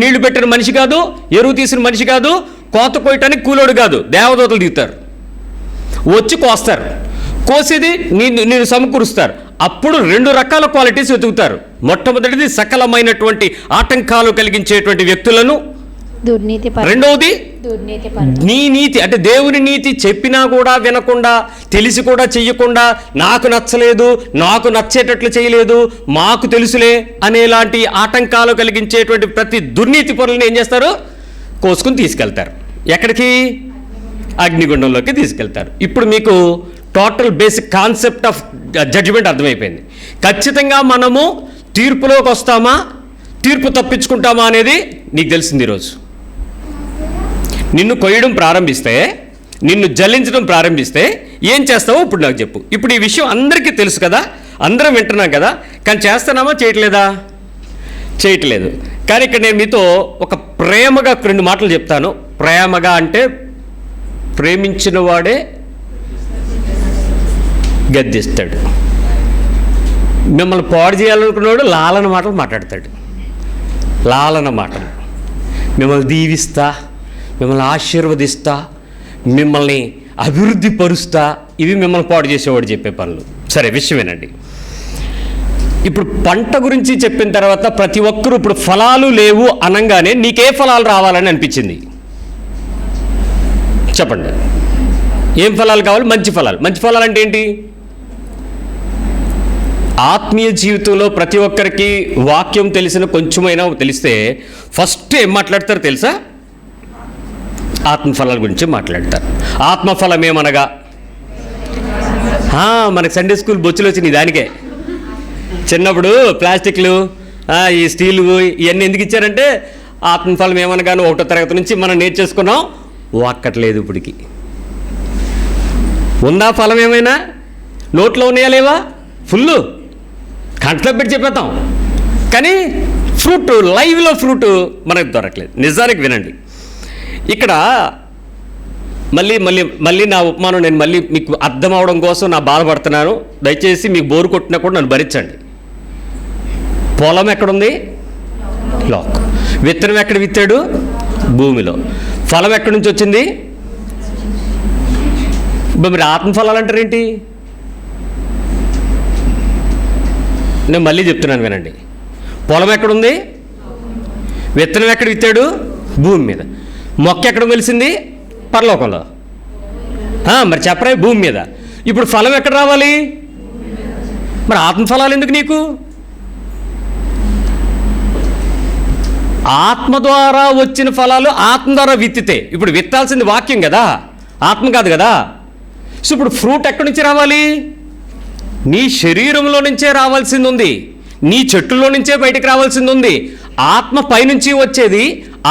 నీళ్లు పెట్టిన మనిషి కాదు, ఎరువు తీసిన మనిషి కాదు, కోత కోయటానికి కూలోడు కాదు, దేవదూతలు దిగుతారు, వచ్చి కోస్తారు, కోసేది నేను సమకూరుస్తారు. అప్పుడు 2 రకాల క్వాలిటీస్ వెతుకుతారు. మొట్టమొదటిది సకలమైనటువంటి ఆటంకాలు కలిగించేటువంటి వ్యక్తులను, రెండవది నీ నీతి, అంటే దేవుని నీతి చెప్పినా కూడా వినకుండా, తెలిసి కూడా చెయ్యకుండా, నాకు నచ్చలేదు, నాకు నచ్చేటట్లు చేయలేదు, మాకు తెలుసులే అనేలాంటి ఆటంకాలు కలిగించేటువంటి ప్రతి దుర్నీతి పనులను ఏం చేస్తారు? కోసుకుని తీసుకెళ్తారు. ఎక్కడికి? అగ్నిగుండంలోకి తీసుకెళ్తారు. ఇప్పుడు మీకు total basic concept of judgement అర్థమైపోయింది. ఖచ్చితంగా మనము తీర్పులోకి వస్తామా, తీర్పు తప్పించుకుంటామా అనేది నీకు తెలిసింది ఈరోజు. నిన్ను కొయ్యడం ప్రారంభిస్తే, నిన్ను జల్లించడం ప్రారంభిస్తే ఏం చేస్తావో ఇప్పుడు నాకు చెప్పు. ఇప్పుడు ఈ విషయం అందరికీ తెలుసు కదా, అందరం వింటున్నాం కదా, కానీ చేస్తున్నామా, చేయట్లేదా? చేయట్లేదు. కానీ ఇక్కడ నేను మీతో ఒక ప్రేమగా 2 మాటలు చెప్తాను. ప్రేమగా అంటే ప్రేమించిన వాడే గద్దిస్తాడు. మిమ్మల్ని పాడు చేయాలనుకున్నవాడు లాలన మాటలు మాట్లాడతాడు. లాలన మాటలు, మిమ్మల్ని దీవిస్తా, మిమ్మల్ని ఆశీర్వదిస్తా, మిమ్మల్ని అభివృద్ధి పరుస్తా, ఇవి మిమ్మల్ని పాడు చేసేవాడు చెప్పే పనులు. సరే, విషయం వినండి. ఇప్పుడు పంట గురించి చెప్పిన తర్వాత ప్రతి ఒక్కరూ ఇప్పుడు ఫలాలు లేవు అనగానే నీకే ఫలాలు రావాలని అనిపించింది? చెప్పండి, ఏం ఫలాలు కావాలి? మంచి ఫలాలు. మంచి ఫలాలు అంటే ఏంటి? ఆత్మీయ జీవితంలో ప్రతి ఒక్కరికి వాక్యం తెలిసిన కొంచెమైనా తెలిస్తే ఫస్ట్ ఏం మాట్లాడతారు తెలుసా? ఆత్మఫలాల గురించి మాట్లాడతారు. ఆత్మఫలం ఏమనగా, మనకి సండే స్కూల్ బొచ్చులు వచ్చినాయి దానికే. చిన్నప్పుడు ప్లాస్టిక్లు, ఈ స్టీలు ఇవన్నీ ఎందుకు ఇచ్చారంటే ఆత్మఫలం ఏమనగాను 1వ తరగతి నుంచి మనం నేర్చేసుకున్నాం. వాక్కట్లేదు ఇప్పటికి. ఉందా ఫలం ఏమైనా? నోట్లో ఉన్నాయా లేవా? ఫుల్లు కంట్లో పెట్టి చెప్పేద్దాం, కానీ ఫ్రూట్, లైవ్లో ఫ్రూట్ మనకు దొరకలేదు. నిజానికి వినండి, ఇక్కడ మళ్ళీ నా ఉపమానం నేను మళ్ళీ మీకు అర్థం అవడం కోసం నా బాధపడుతున్నాను. దయచేసి మీకు బోరు కొట్టినా కూడా నన్ను భరించండి. పొలం ఎక్కడుంది? లోక్. విత్తనం ఎక్కడ విత్తాడు? భూమిలో. ఫలం ఎక్కడి నుంచి వచ్చింది? మరి ఆత్మఫలాలు అంటారేంటి? నేను మళ్ళీ చెప్తున్నాను వినండి. పొలం ఎక్కడుంది? విత్తనం ఎక్కడ విత్తాడు? భూమి మీద. మొక్క ఎక్కడ వెలిసింది? పరలోకంలో. మరి చెప్పరా, భూమి మీద. ఇప్పుడు ఫలం ఎక్కడ రావాలి? మరి ఆత్మఫలాలు ఎందుకు నీకు? ఆత్మ ద్వారా వచ్చిన ఫలాలు ఆత్మ ద్వారా విత్తితే, ఇప్పుడు విత్తాల్సింది వాక్యం కదా, ఆత్మ కాదు కదా. సో ఇప్పుడు ఫ్రూట్ ఎక్కడి నుంచి రావాలి? నీ శరీరంలో నుంచే రావాల్సింది ఉంది, నీ చెట్టులో నుంచే బయటకు రావాల్సింది ఉంది. ఆత్మ పైనుంచి వచ్చేది,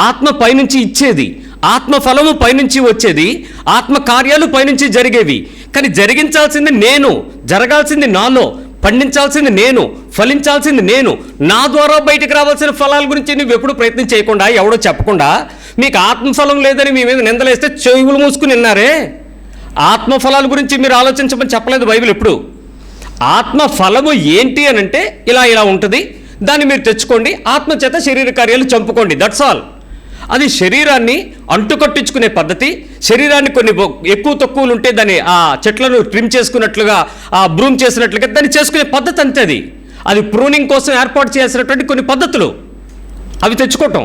ఆత్మ పైనుంచి ఇచ్చేది, ఆత్మ ఫలము పైనుంచి వచ్చేది, ఆత్మ కార్యాలు పైనుంచి జరిగేవి. కానీ జరిగించాల్సింది నేను, జరగాల్సింది నాలో, పండించాల్సింది నేను, ఫలించాల్సింది నేను. నా ద్వారా బయటకు రావాల్సిన ఫలాల గురించి నువ్వు ఎప్పుడు ప్రయత్నం చేయకుండా, ఎవడో చెప్పకుండా, మీకు ఆత్మఫలం లేదని మీ మీద నిందలేస్తే చెవులు మూసుకుని విన్నారే. ఆత్మఫలాల గురించి మీరు ఆలోచించమని చెప్పలేదు బైబిల్ ఎప్పుడు. ఆత్మఫలము ఏంటి అని అంటే ఇలా ఉంటుంది, దాన్ని మీరు తెచ్చుకోండి, ఆత్మచేత శరీర కార్యాలు చంపుకోండి, దట్స్ ఆల్. అది శరీరాన్ని అంటుకట్టించుకునే పద్ధతి. శరీరాన్ని కొన్ని ఎక్కువ తక్కువలు ఉంటే దాన్ని ఆ చెట్లను ట్రిమ్ చేసుకున్నట్లుగా, ఆ బ్రూమ్ చేసినట్లుగా దాన్ని చేసుకునే పద్ధతి అంతే. అది ప్రూనింగ్ కోసం ఏర్పాటు చేసినటువంటి కొన్ని పద్ధతులు, అవి తెచ్చుకోవటం.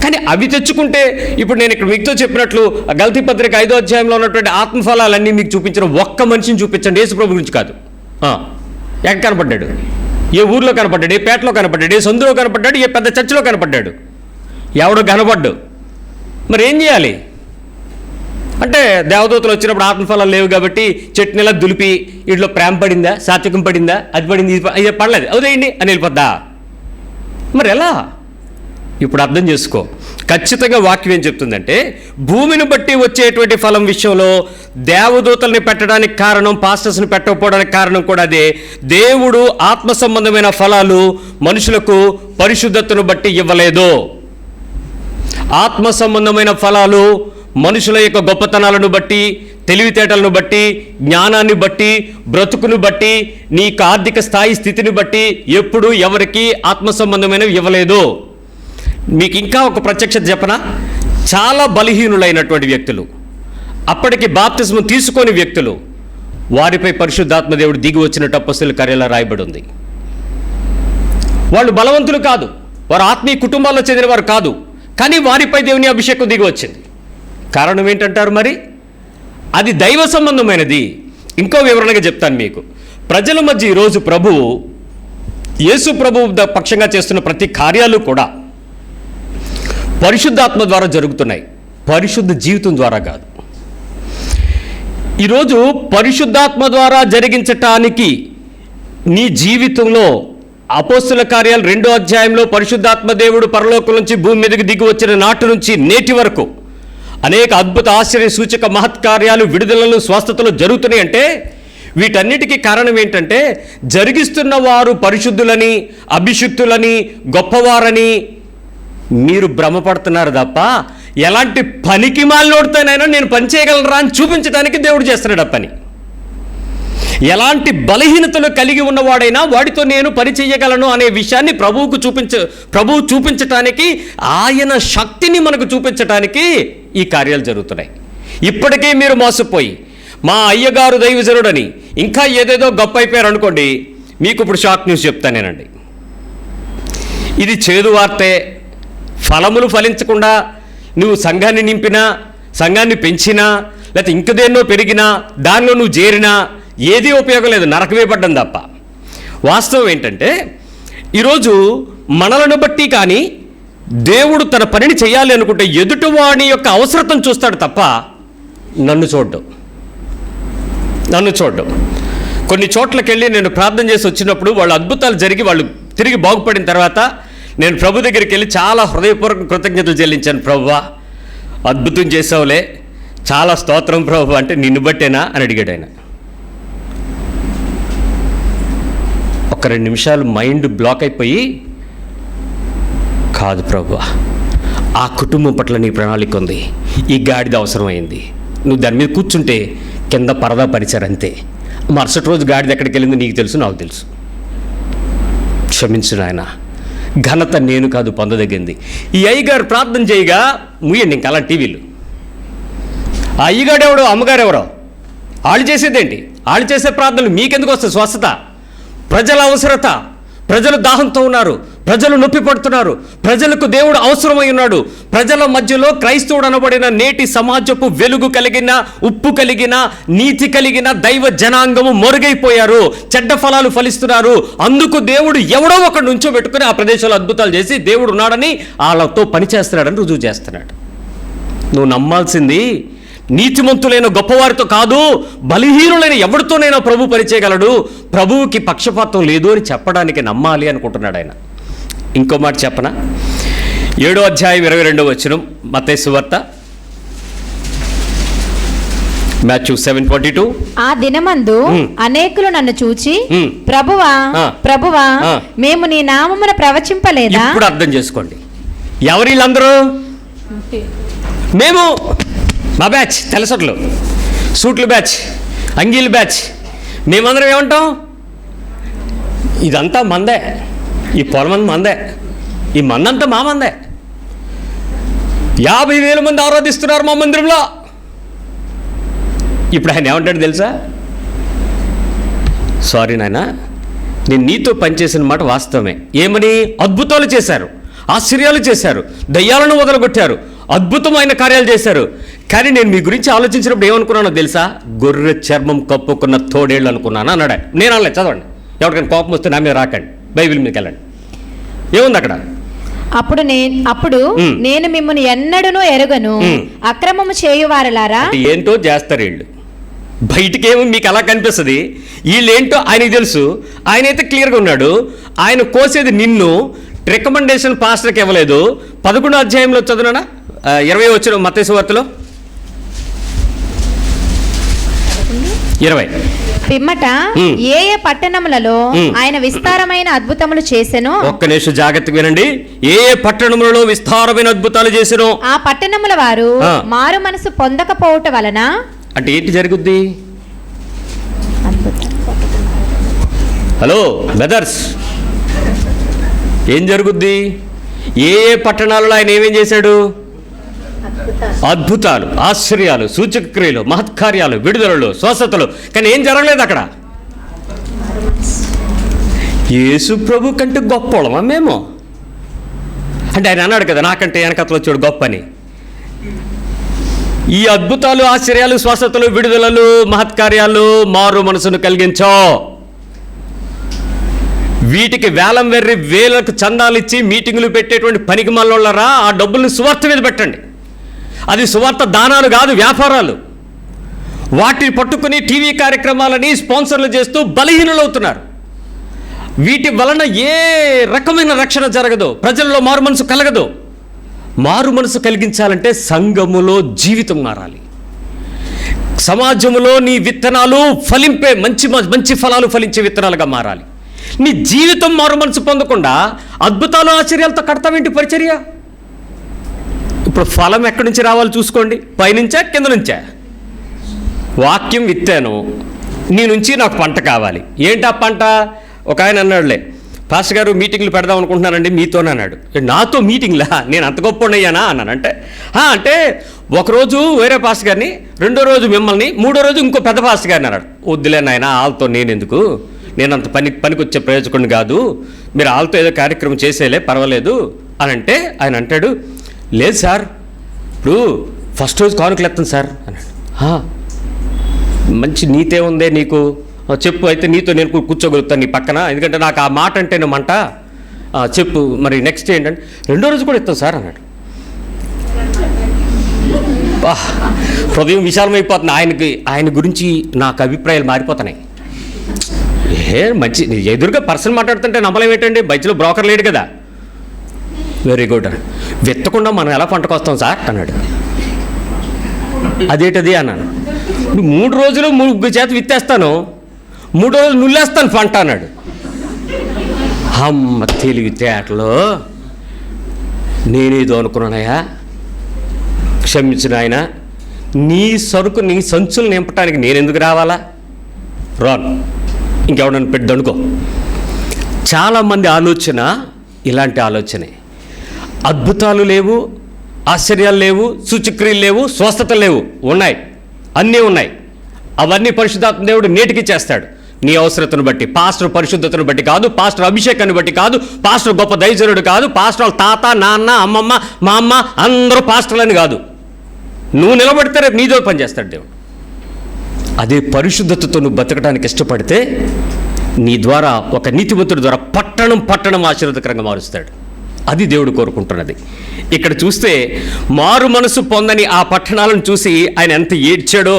కానీ అవి తెచ్చుకుంటే, ఇప్పుడు నేను ఇక్కడ మీతో చెప్పినట్లు గలతీ పత్రిక 5వ అధ్యాయంలో ఉన్నటువంటి ఆత్మఫలాలన్నీ మీకు చూపించిన ఒక్క మనిషిని చూపించండి, యేసుప్రభు గురించి కాదు. ఎక్కడ కనపడ్డాడు? ఏ ఊర్లో కనపడ్డాడు? ఏ పేటలో కనపడ్డాడు? ఏ సందులో కనపడ్డాడు? ఏ పెద్ద చర్చిలో కనపడ్డాడు? ఎవడో కనపడ్డు. మరి ఏం చేయాలి అంటే, దేవదూతలు వచ్చినప్పుడు ఆత్మఫలాలు లేవు కాబట్టి చెట్టుని ఇలా దులిపి వీటిలో ప్రేమ పడిందా, సాత్వికం పడిందా, అది పడింది, ఇది పడలేదు, అదేయండి అని వెళ్ళిపోద్దా? మరి ఎలా? ఇప్పుడు అర్థం చేసుకో. ఖచ్చితంగా వాక్యం ఏం చెప్తుందంటే, భూమిని బట్టి వచ్చేటువంటి ఫలం విషయంలో దేవదూతల్ని పెట్టడానికి కారణం, పాస్టర్స్ని పెట్టకపోవడానికి కారణం కూడా అదే. దేవుడు ఆత్మ సంబంధమైన ఫలాలు మనుషులకు పరిశుద్ధతను బట్టి ఇవ్వలేదు. ఆత్మ సంబంధమైన ఫలాలు మనుషుల యొక్క గొప్పతనాలను బట్టి, తెలివితేటలను బట్టి, జ్ఞానాన్ని బట్టి, బ్రతుకును బట్టి, నీకు ఆర్థిక స్థాయి స్థితిని బట్టి ఎప్పుడు ఎవరికి ఆత్మ సంబంధమైనవి ఇవ్వలేదు. మీకు ఇంకా ఒక ప్రత్యక్షత చెప్పనా? చాలా బలహీనులైనటువంటి వ్యక్తులు, అప్పటికి బాప్తిస్మం తీసుకొని వ్యక్తులు, వారిపై పరిశుద్ధాత్మ దేవుడు దిగి వచ్చినట్టు అపొస్తలుల కార్యాల్లో రాయబడి ఉంది. వాళ్ళు బలవంతులు కాదు, వారు ఆత్మీయ కుటుంబాల్లో చెందిన వారు కాదు, కానీ వారిపై దేవుని అభిషేకం దిగి వచ్చింది. కారణం ఏంటంటారు మరి? అది దైవ సంబంధమైనది. ఇంకో వివరణగా చెప్తాను మీకు. ప్రజల మధ్య ఈరోజు ప్రభువు, యేసు ప్రభువు పక్షంగా చేస్తున్న ప్రతి కార్యాలు కూడా పరిశుద్ధాత్మ ద్వారా జరుగుతున్నాయి, పరిశుద్ధ జీవితం ద్వారా కాదు. ఈరోజు పరిశుద్ధాత్మ ద్వారా జరిగించటానికి నీ జీవితంలో అపోస్తుల కార్యాలు 2వ అధ్యాయంలో పరిశుద్ధాత్మ దేవుడు పరలోకం నుంచి భూమి మీదకి దిగి వచ్చిన నాటి నుంచి నేటి వరకు అనేక అద్భుత ఆశ్చర్య సూచక మహత్కార్యాలు, విడుదలలు, స్వస్థతలు జరుగుతున్నాయి. అంటే వీటన్నిటికీ కారణం ఏంటంటే జరిగిస్తున్న వారు పరిశుద్ధులని, అభిషిక్తులని, గొప్పవారని మీరు భ్రమపడుతున్నారు తప్ప ఎలాంటి పనికి మాలినోడితేనైనా నేను పని చేయగలరా అని చూపించడానికి దేవుడు చేస్తున్నాడు ఆ పని. ఎలాంటి బలహీనతలు కలిగి ఉన్నవాడైనా వాడితో నేను పని చేయగలను అనే విషయాన్ని ప్రభువు చూపించటానికి, ఆయన శక్తిని మనకు చూపించటానికి ఈ కార్యాలు జరుగుతున్నాయి. ఇప్పటికీ మీరు మోసపోయి మా అయ్యగారు దైవజనుడని ఇంకా ఏదేదో గొప్ప అయిపోయారు అనుకోండి, మీకు ఇప్పుడు షాక్ న్యూస్ చెప్తానేనండి. ఇది చేదు వార్తే. ఫలములు ఫలించకుండా నువ్వు సంఘాన్ని నింపినా, సంఘాన్ని పెంచినా, లేకపోతే ఇంకదేన్నో పెరిగినా, దానిలో నువ్వు చేరినా ఏదీ ఉపయోగం లేదు, నరకమే పడ్డం తప్ప. వాస్తవం ఏంటంటే ఈరోజు మనలను బట్టి కానీ దేవుడు తన పనిని చేయాలి అనుకుంటే ఎదుటివాడి యొక్క అవసరతను చూస్తాడు తప్ప నన్ను చూడ్డం. కొన్ని చోట్లకి వెళ్ళి నేను ప్రార్థన చేసి వచ్చినప్పుడు వాళ్ళు అద్భుతాలు జరిగి వాళ్ళు తిరిగి బాగుపడిన తర్వాత నేను ప్రభు దగ్గరికి వెళ్ళి చాలా హృదయపూర్వక కృతజ్ఞతలు చెల్లించాను. ప్రభువా, అద్భుతం చేసావులే, చాలా స్తోత్రం ప్రభు. అంటే నిన్ను బట్టేనా అని అడిగాడు ఆయన. ఒక 2 నిమిషాలు మైండ్ బ్లాక్ అయిపోయి, కాదు ప్రభు, ఆ కుటుంబం పట్ల నీ ప్రణాళిక ఉంది, ఈ గాడిద అవసరమైంది, నువ్వు దాని మీద కూర్చుంటే కింద పరదా పరిచారు అంతే. మరుసటి రోజు గాడిద ఎక్కడికి వెళ్ళిందో నీకు తెలుసు, నాకు తెలుసు. క్షమించు నాయన, ఘనత నేను కాదు పొందదగింది. ఈ అయ్యగారు ప్రార్థన చేయగా ముయ్యండి ఇంకా అలా టీవీలు. ఆ అయ్యగాడెవడో అమ్మగారెవరో వాళ్ళు చేసేదేంటి? వాళ్ళు చేసే ప్రార్థనలు మీకెందుకు వస్తుంది స్వస్థత? ప్రజల అవసరత, ప్రజలు దాహంతో ఉన్నారు, ప్రజలు నొప్పి పడుతున్నారు, ప్రజలకు దేవుడు అవసరమై ఉన్నాడు. ప్రజల మధ్యలో క్రైస్తవుడు అనబడిన నేటి సమాజపు వెలుగు కలిగిన, ఉప్పు కలిగిన, నీతి కలిగిన దైవ జనాంగము మొరుగైపోయారు, చెడ్డ ఫలాలు ఫలిస్తున్నారు. అందుకు దేవుడు ఎవడో ఒకడు నుంచోబెట్టుకుని ఆ ప్రదేశంలో అద్భుతాలు చేసి దేవుడు ఉన్నాడని వాళ్ళతో పని చేస్తున్నాడని రుజువు చేస్తున్నాడు. నువ్వు నమ్మాల్సింది నీతిమంతులైన గొప్పవారితో కాదు, బలహీనులైన ఎవరితోనైనా ప్రభు పరిచయగలడు. ప్రభువుకి పక్షపాతం లేదు అని చెప్పడానికి నమ్మాలి అనుకుంటున్నాడు ఆయన. ఇంకో మాట చెప్పనా? 7వ అధ్యాయం 22వ వచనం మత్తయి సువార్త, మాథ్యూ 7:22.
ఆ దినమందు అనేకులు నన్ను చూచి ప్రభువా ప్రభువా మేము నీ నామమున ప్రవచింపలేదా?
ఇప్పుడు అర్థం చేసుకోండి, ఎవరు వీళ్ళందరూ? మేము, మా బ్యాచ్, తెల్లసొట్లు, సూట్లు బ్యాచ్, అంగీలు బ్యాచ్. మేమందరం ఏమంటాం? ఇదంతా మందే, ఈ పొలమంది మందే, ఈ మందంతా మా మందే. 50,000 మంది ఆరాధిస్తున్నారు మా మందిరంలో. ఇప్పుడు ఆయన ఏమంటాడు తెలుసా? సారీ నాయన, నేను నీతో పనిచేసిన మాట వాస్తవమే. ఏమని? అద్భుతాలు చేశారు, ఆశ్చర్యాలు చేశారు, దయ్యాలను వదలగొట్టారు, అద్భుతమైన కార్యాలు చేశారు. కానీ నేను మీ గురించి ఆలోచించినప్పుడు ఏమనుకున్నానో తెలుసా? గొర్రె చర్మం కప్పుకున్న తోడేళ్ళు అనుకున్నాను అన్నాడు. నేను అనలే, చదవండి. ఎవరికైనా కోపం వస్తే నా మీద రాకండి, బైబిల్ మీదకి వెళ్ళండి. ఏముంది అక్కడ?
అప్పుడు నేను మిమ్మల్ని ఎన్నడూనూ ఎరుగను, అక్రమము చేయువారలారా.
ఏంటో చేస్తారు వీళ్ళు, బయటికేమో మీకు అలా కనిపిస్తుంది, వీళ్ళేంటో ఆయనకి తెలుసు. ఆయనైతే క్లియర్గా ఉన్నాడు. ఆయన కోసేది నిన్ను, రికమెండేషన్ పాస్టర్కి ఇవ్వలేదు. 11వ అధ్యాయంలో చదువునా 20 వచ్చిన మత్తయి సువార్తలో 20.
పిమ్మట ఏ ఏ పట్టణములలో ఆయన విస్తారమైన అద్భుతములు చేసెను.
ఒక్క నిమిషం జాగ్రత్తగా వినండి. ఏ ఏ పట్టణములలో విస్తారమైన అద్భుతాలు చేసెను.
ఆ పట్టణముల వారు మారు మనసు పొందకపోవట వలన.
అంటే ఏంటి జరుగుద్ది? హలో బ్రదర్స్, ఏం జరుగుద్ది? ఏ ఏ పట్టణాలలో ఆయన ఏమేం చేశాడు? అద్భుతాలు, ఆశ్చర్యాలు, సూచక క్రియలు, మహత్కార్యాలు, విడుదలలు, స్వస్థతలు. కానీ ఏం జరగలేదు అక్కడ. యేసు ప్రభు కంటే గొప్పవాళ్ళమా మేము? అంటే ఆయన అన్నాడు కదా, నాకంటే వెనకతలు వచ్చాడు గొప్ప అని. ఈ అద్భుతాలు, ఆశ్చర్యాలు, స్వస్థతలు, విడుదలలు, మహత్కార్యాలు మారు మనసును కలిగించో. వీటికి వేలం వెర్రి వేలకు చందాలు ఇచ్చి మీటింగులు పెట్టేటువంటి పనికి మళ్ళరా ఆ డబ్బుల్ని సువార్త మీద పెట్టండి. అది సువార్త దానాలు కాదు, వ్యాపారాలు. వాటిని పట్టుకుని టీవీ కార్యక్రమాలని స్పాన్సర్లు చేస్తూ బలహీనులవుతున్నారు. వీటి వలన ఏ రకమైన రక్షణ జరగదు, ప్రజల్లో మారు మనసు కలగదు. మారు మనసు కలిగించాలంటే సంఘములో జీవితం మారాలి. సమాజంలో నీ విత్తనాలు ఫలింపే మంచి ఫలాలు ఫలించే విత్తనాలుగా మారాలి. నీ జీవితం మారు మనసు పొందకుండా అద్భుతాలు, ఆశ్చర్యాలతో కడతావేంటి పరిచర్య? ఇప్పుడు ఫలం ఎక్కడి నుంచి రావాలి చూసుకోండి. పైనుంచా కింద నుంచా? వాక్యం విత్తాను, నీ నుంచి నాకు పంట కావాలి. ఏంటి ఆ పంట? ఒక ఆయన అన్నాడులే, పాస్టర్ గారు మీటింగ్లు పెడదాం అనుకుంటున్నానండి మీతోనే అన్నాడు. నాతో మీటింగ్లా? నేను అంత గొప్పనయ్యానా అన్నాను. అంటే ఒకరోజు వేరే పాస్టర్ గారిని, రెండో రోజు మిమ్మల్ని, మూడో రోజు ఇంకో పెద్ద పాస్టర్ గారిని అన్నాడు. వద్దులే నాయన, వాళ్ళతో నేను ఎందుకు, నేను అంత పనికొచ్చే ప్రయోజకుడిని కాదు, మీరు వాళ్ళతో ఏదో కార్యక్రమం చేసేలే పర్వాలేదు అని అంటే ఆయన అంటాడు, లేదు సార్ ఇప్పుడు ఫస్ట్ రోజు కానుకలు ఎత్తాను సార్ అన్నాడు. మంచి నీతే ఉందే నీకు, చెప్పు. అయితే నీతో నేను కూర్చోగలుగుతాను నీ పక్కన, ఎందుకంటే నాకు ఆ మాట అంటే నువ్వు చెప్పు మరి నెక్స్ట్ ఏంటంటే రెండో రోజు కూడా ఇస్తాను సార్ అన్నాడు. హృదయం విశాలమైపోతుంది. ఆయన గురించి నాకు అభిప్రాయాలు మారిపోతున్నాయి. మంచి ఎదురుగా పర్సన్ మాట్లాడుతుంటే నమ్మలేమేటండి, మధ్యలో బ్రోకర్ లేడు కదా. Very good. వెత్తకుండా మనం ఎలా పంటకొస్తాం సార్ అన్నాడు. అదేంటది అన్నాను. 3 రోజులు 3 చేత విత్తేస్తాను, 3 రోజులు నుల్లేస్తాను పంట అన్నాడు. అమ్మ తెలివితేటలో నేనేదో అనుకున్నానయ్యా, క్షమించిన ఆయన, నీ సరుకు నీ సంచులు నింపడానికి నేను ఎందుకు రావాలా? రాను, ఇంకెవడన్నా పెట్టి దనుకో. చాలామంది ఆలోచన ఇలాంటి ఆలోచనే. అద్భుతాలు లేవు, ఆశ్చర్యాలు లేవు, సూచక్రియలు లేవు, స్వస్థతలు లేవు. ఉన్నాయి, అన్నీ ఉన్నాయి. అవన్నీ పరిశుద్ధాత్మ దేవుడు నేటికి చేస్తాడు. నీ అవసరతను బట్టి, పాస్టర్ పరిశుద్ధతను బట్టి కాదు, పాస్టర్ అభిషేకాన్ని బట్టి కాదు, పాస్టర్ గొప్ప దైవజనుడు కాదు, పాస్టర్ తాత, నాన్న, అమ్మమ్మ, మా అమ్మ అందరూ పాస్టర్లని కాదు. నువ్వు నిలబడితే రేపు నీతో పనిచేస్తాడు దేవుడు. అదే పరిశుద్ధతతో నువ్వు బతకడానికి ఇష్టపడితే నీ ద్వారా, ఒక నీతిమంతుడి ద్వారా పట్టణం ఆశీర్వాదకరంగా మారుస్తాడు. అది దేవుడు కోరుకుంటున్నది. ఇక్కడ చూస్తే మారు మనసు పొందని ఆ పట్టణాలను చూసి ఆయన ఎంత ఏడ్చాడో,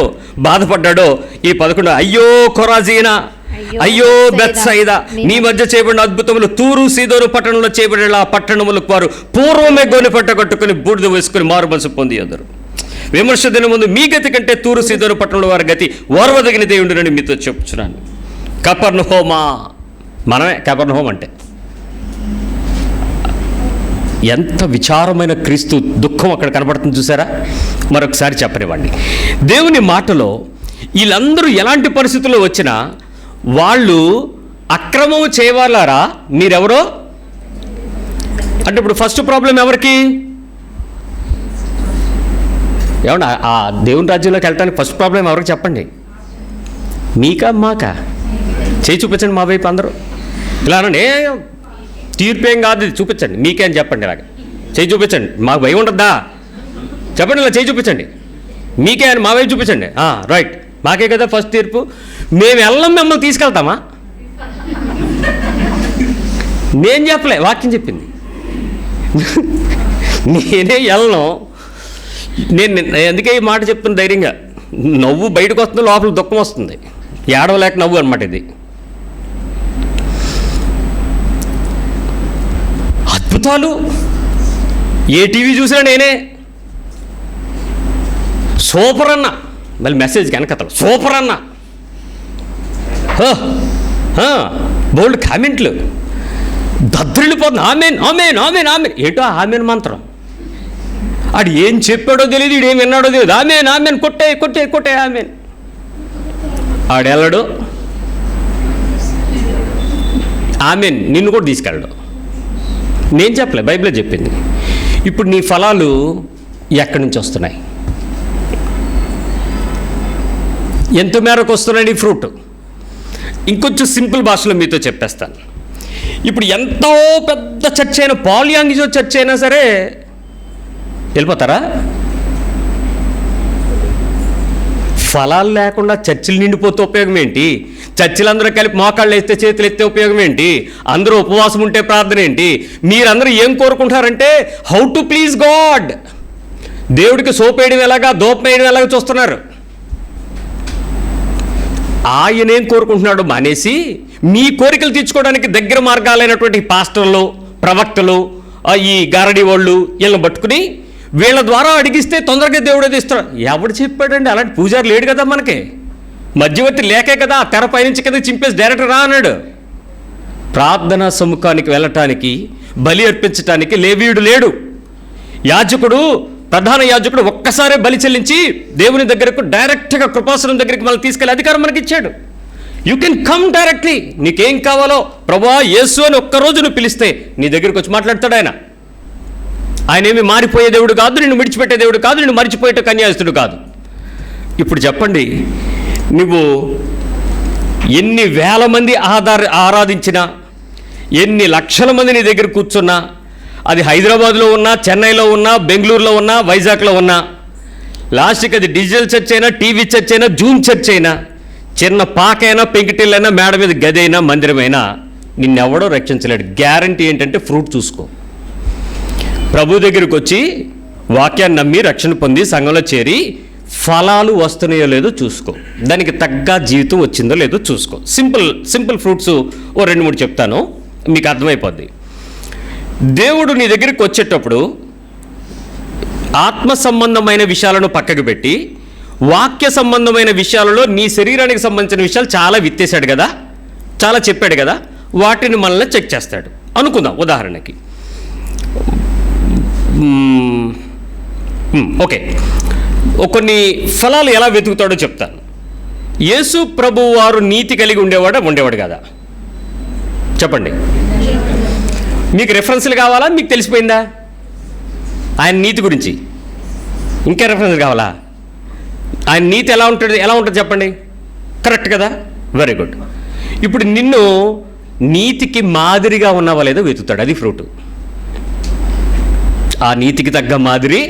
బాధపడ్డాడో. ఈ 11, అయ్యో కొరాజీనా, అయ్యో బెత్సయిదా, నీ మధ్య చేయబడిన అద్భుతములు తూరు సీదోను పట్టణంలో చేయబడిన ఆ పట్టణములకు వారు పూర్వమే గోనె పట్ట కట్టుకుని బూడిద వేసుకుని మారు మనసు పొంది అందరు. విమర్శ దిన ముందు మీ గతి కంటే తూరు సీదోను పట్టణంలో వారి గతి ఓర్వదగిన దేవుడునని మీతో చెప్పుచున్నాను. కపెర్నహూమా, మనమే కపెర్నహూం అంటే. ఎంత విచారమైన క్రీస్తు దుఃఖం అక్కడ కనబడుతుంది చూసారా? మరొకసారి చెప్పనివ్వండి. దేవుని మాటలో వీళ్ళందరూ ఎలాంటి పరిస్థితుల్లో వచ్చినా వాళ్ళు అక్రమం చేయవాలారా మీరెవరో అంటే, ఇప్పుడు ఫస్ట్ ప్రాబ్లం ఎవరికి? ఏమన్నా ఆ దేవుని రాజ్యంలోకి వెళ్ళటానికి ఫస్ట్ ప్రాబ్లం ఎవరికి చెప్పండి? మీకా మాకా? చేయి చూపించండి మా వైపు అందరూ. ఇలా అనండి, తీర్పేం కాదు ఇది, చూపించండి. మీకే అని చెప్పండి. ఇలాగ చేయి చూపించండి. మాకు భయం ఉండద్దా? చెప్పండి, ఇలా చేయి చూపించండి. మీకే అని మా వైపు చూపించండి. రైట్, మాకే కదా ఫస్ట్ తీర్పు. మేము వెళ్ళం, మిమ్మల్ని తీసుకెళ్తామా? నేను చెప్పలే, వాక్యం చెప్పింది. నేనే వెళ్ళను. నేను ఎందుకే ఈ మాట చెప్తున్నా ధైర్యంగా. నవ్వు బయటకు వస్తుంది, లోపల దుఃఖం వస్తుంది. ఏడవలేక నవ్వు అనమాట ఇది. అద్భుతాలు ఏ టీవీ చూసినా నేనే సూపర్ అన్న, మళ్ళీ మెసేజ్ వెనకతలు సూపర్ అన్న, బోల్డ్ కామెంట్లు, దద్దరిల్లిపోతుంది. Amen amen amen amen. ఏంటో ఆమెన్ మంత్రం. ఆడు ఏం చెప్పాడో తెలియదు, ఈడు ఏం విన్నాడో తెలియదు. ఆమెన్ ఆమెన్, కొట్టే కొట్టే కొట్టే ఆమెన్. ఆడెళ్ళడు, ఆమెన్ నిన్ను కూడా తీసుకెళ్ళడు. నేను చెప్పలే, బైబిలే చెప్పింది. ఇప్పుడు నీ ఫలాలు ఎక్కడి నుంచి వస్తున్నాయి? ఎంత మేరకు వస్తున్నాయి నీ ఫ్రూట్? ఇంకొంచెం సింపుల్ భాషలో మీతో చెప్పేస్తాను. ఇప్పుడు ఎంతో పెద్ద చర్చ్ అయినా, పాలియాంగిజో చర్చ్ అయినా సరే వెళ్ళిపోతారా? ఫలాలు లేకుండా చర్చిలు నిండిపోతే ఉపయోగం ఏంటి? చర్చిలు అందరూ కలిపి మోకాళ్ళు వేస్తే చేతులు ఎత్తే ఉపయోగం ఏంటి? అందరూ ఉపవాసం ఉంటే ప్రార్థన ఏంటి? మీరందరూ ఏం కోరుకుంటారంటే హౌ టు ప్లీజ్ గాడ్. దేవుడికి సోప్ వేయడం ఎలాగా, దోపం వేయడం ఎలాగా చూస్తున్నారు. ఆయన ఏం కోరుకుంటున్నాడు మానేసి మీ కోరికలు తీర్చుకోవడానికి దగ్గర మార్గాలైనటువంటి పాస్టర్లు, ప్రవక్తలు, ఈ గారడి వాళ్ళు వీళ్ళని పట్టుకుని వీళ్ళ ద్వారా అడిగిస్తే తొందరగా దేవుడు అది ఇస్తాడు. ఎవడు చెప్పాడండి? అలాంటి పూజారి లేడు కదా మనకి. మధ్యవర్తి లేకే కదా తెర పైనుంచి కింద చింపేసి డైరెక్టర్ రా అన్నాడు. ప్రార్థనా సముఖానికి వెళ్ళటానికి, బలి అర్పించటానికి లేవీయుడు లేడు. యాజకుడు, ప్రధాన యాజకుడు ఒక్కసారే బలి చెల్లించి దేవుని దగ్గరకు డైరెక్ట్గా కృపాసనం దగ్గరికి మనల్ని తీసుకెళ్ళి అధికారం మనకి ఇచ్చాడు. You can come directly. నీకేం కావాలో ప్రభువా యేసు అని ఒక్కరోజు నువ్వు పిలిస్తే నీ దగ్గరికి వచ్చి మాట్లాడతాడు ఆయన. ఆయన ఏమి మారిపోయే దేవుడు కాదు, నిన్ను విడిచిపెట్టే దేవుడు కాదు, నిన్ను మరిచిపోయేట కన్యాస్తుడు కాదు. ఇప్పుడు చెప్పండి, నువ్వు ఎన్ని వేల మంది ఆరాధించినా, ఎన్ని లక్షల మంది నీ దగ్గర కూర్చున్నా, అది హైదరాబాద్లో ఉన్నా, చెన్నైలో ఉన్నా, బెంగళూరులో ఉన్నా, వైజాగ్లో ఉన్నా, లాస్ట్కి అది డిజిటల్ చర్చ్ అయినా, టీవీ చర్చ్ అయినా, జూమ్ చర్చ్ అయినా, చిన్న పాకైనా, పెంకిటిల్లైనా, మేడ మీద గది అయినా, మందిరమైనా నిన్నెవడో రక్షించలేడు. గ్యారంటీ ఏంటంటే ఫ్రూట్ చూసుకో. ప్రభు దగ్గరికి వచ్చి వాక్యాన్ని నమ్మి రక్షణ పొంది సంఘంలో చేరి ఫలాలు వస్తున్నాయో లేదో చూసుకో. దానికి తగ్గ జీవితం వచ్చిందో లేదో చూసుకో. సింపుల్ ఫ్రూట్స్ ఓ 2-3 చెప్తాను, మీకు అర్థమైపోద్ది. దేవుడు నీ దగ్గరికి వచ్చేటప్పుడు ఆత్మ సంబంధమైన విషయాలను పక్కకు పెట్టి వాక్య సంబంధమైన విషయాలలో నీ శరీరానికి సంబంధించిన విషయాలు చాలా విత్తేశాడు కదా, చాలా చెప్పాడు కదా, వాటిని మనల్ని చెక్ చేస్తాడు అనుకుందాం. ఉదాహరణకి ఓకే, కొన్ని ఫలాలు ఎలా వెతుకుతాడో చెప్తాను. యేసు ప్రభు వారు నీతి కలిగి ఉండేవాడు కదా? చెప్పండి. మీకు రెఫరెన్స్లు కావాలా? మీకు తెలిసిపోయిందా ఆయన నీతి గురించి? ఇంకా రెఫరెన్స్ కావాలా? ఆయన నీతి ఎలా ఉంటుంది చెప్పండి. కరెక్ట్ కదా? Very good. ఇప్పుడు నిన్ను నీతికి మాదిరిగా ఉన్నావా లేదో వెతుకుతాడు. అది ఫ్రూట్. ఆ నీతికి తగ్గ మాదిరి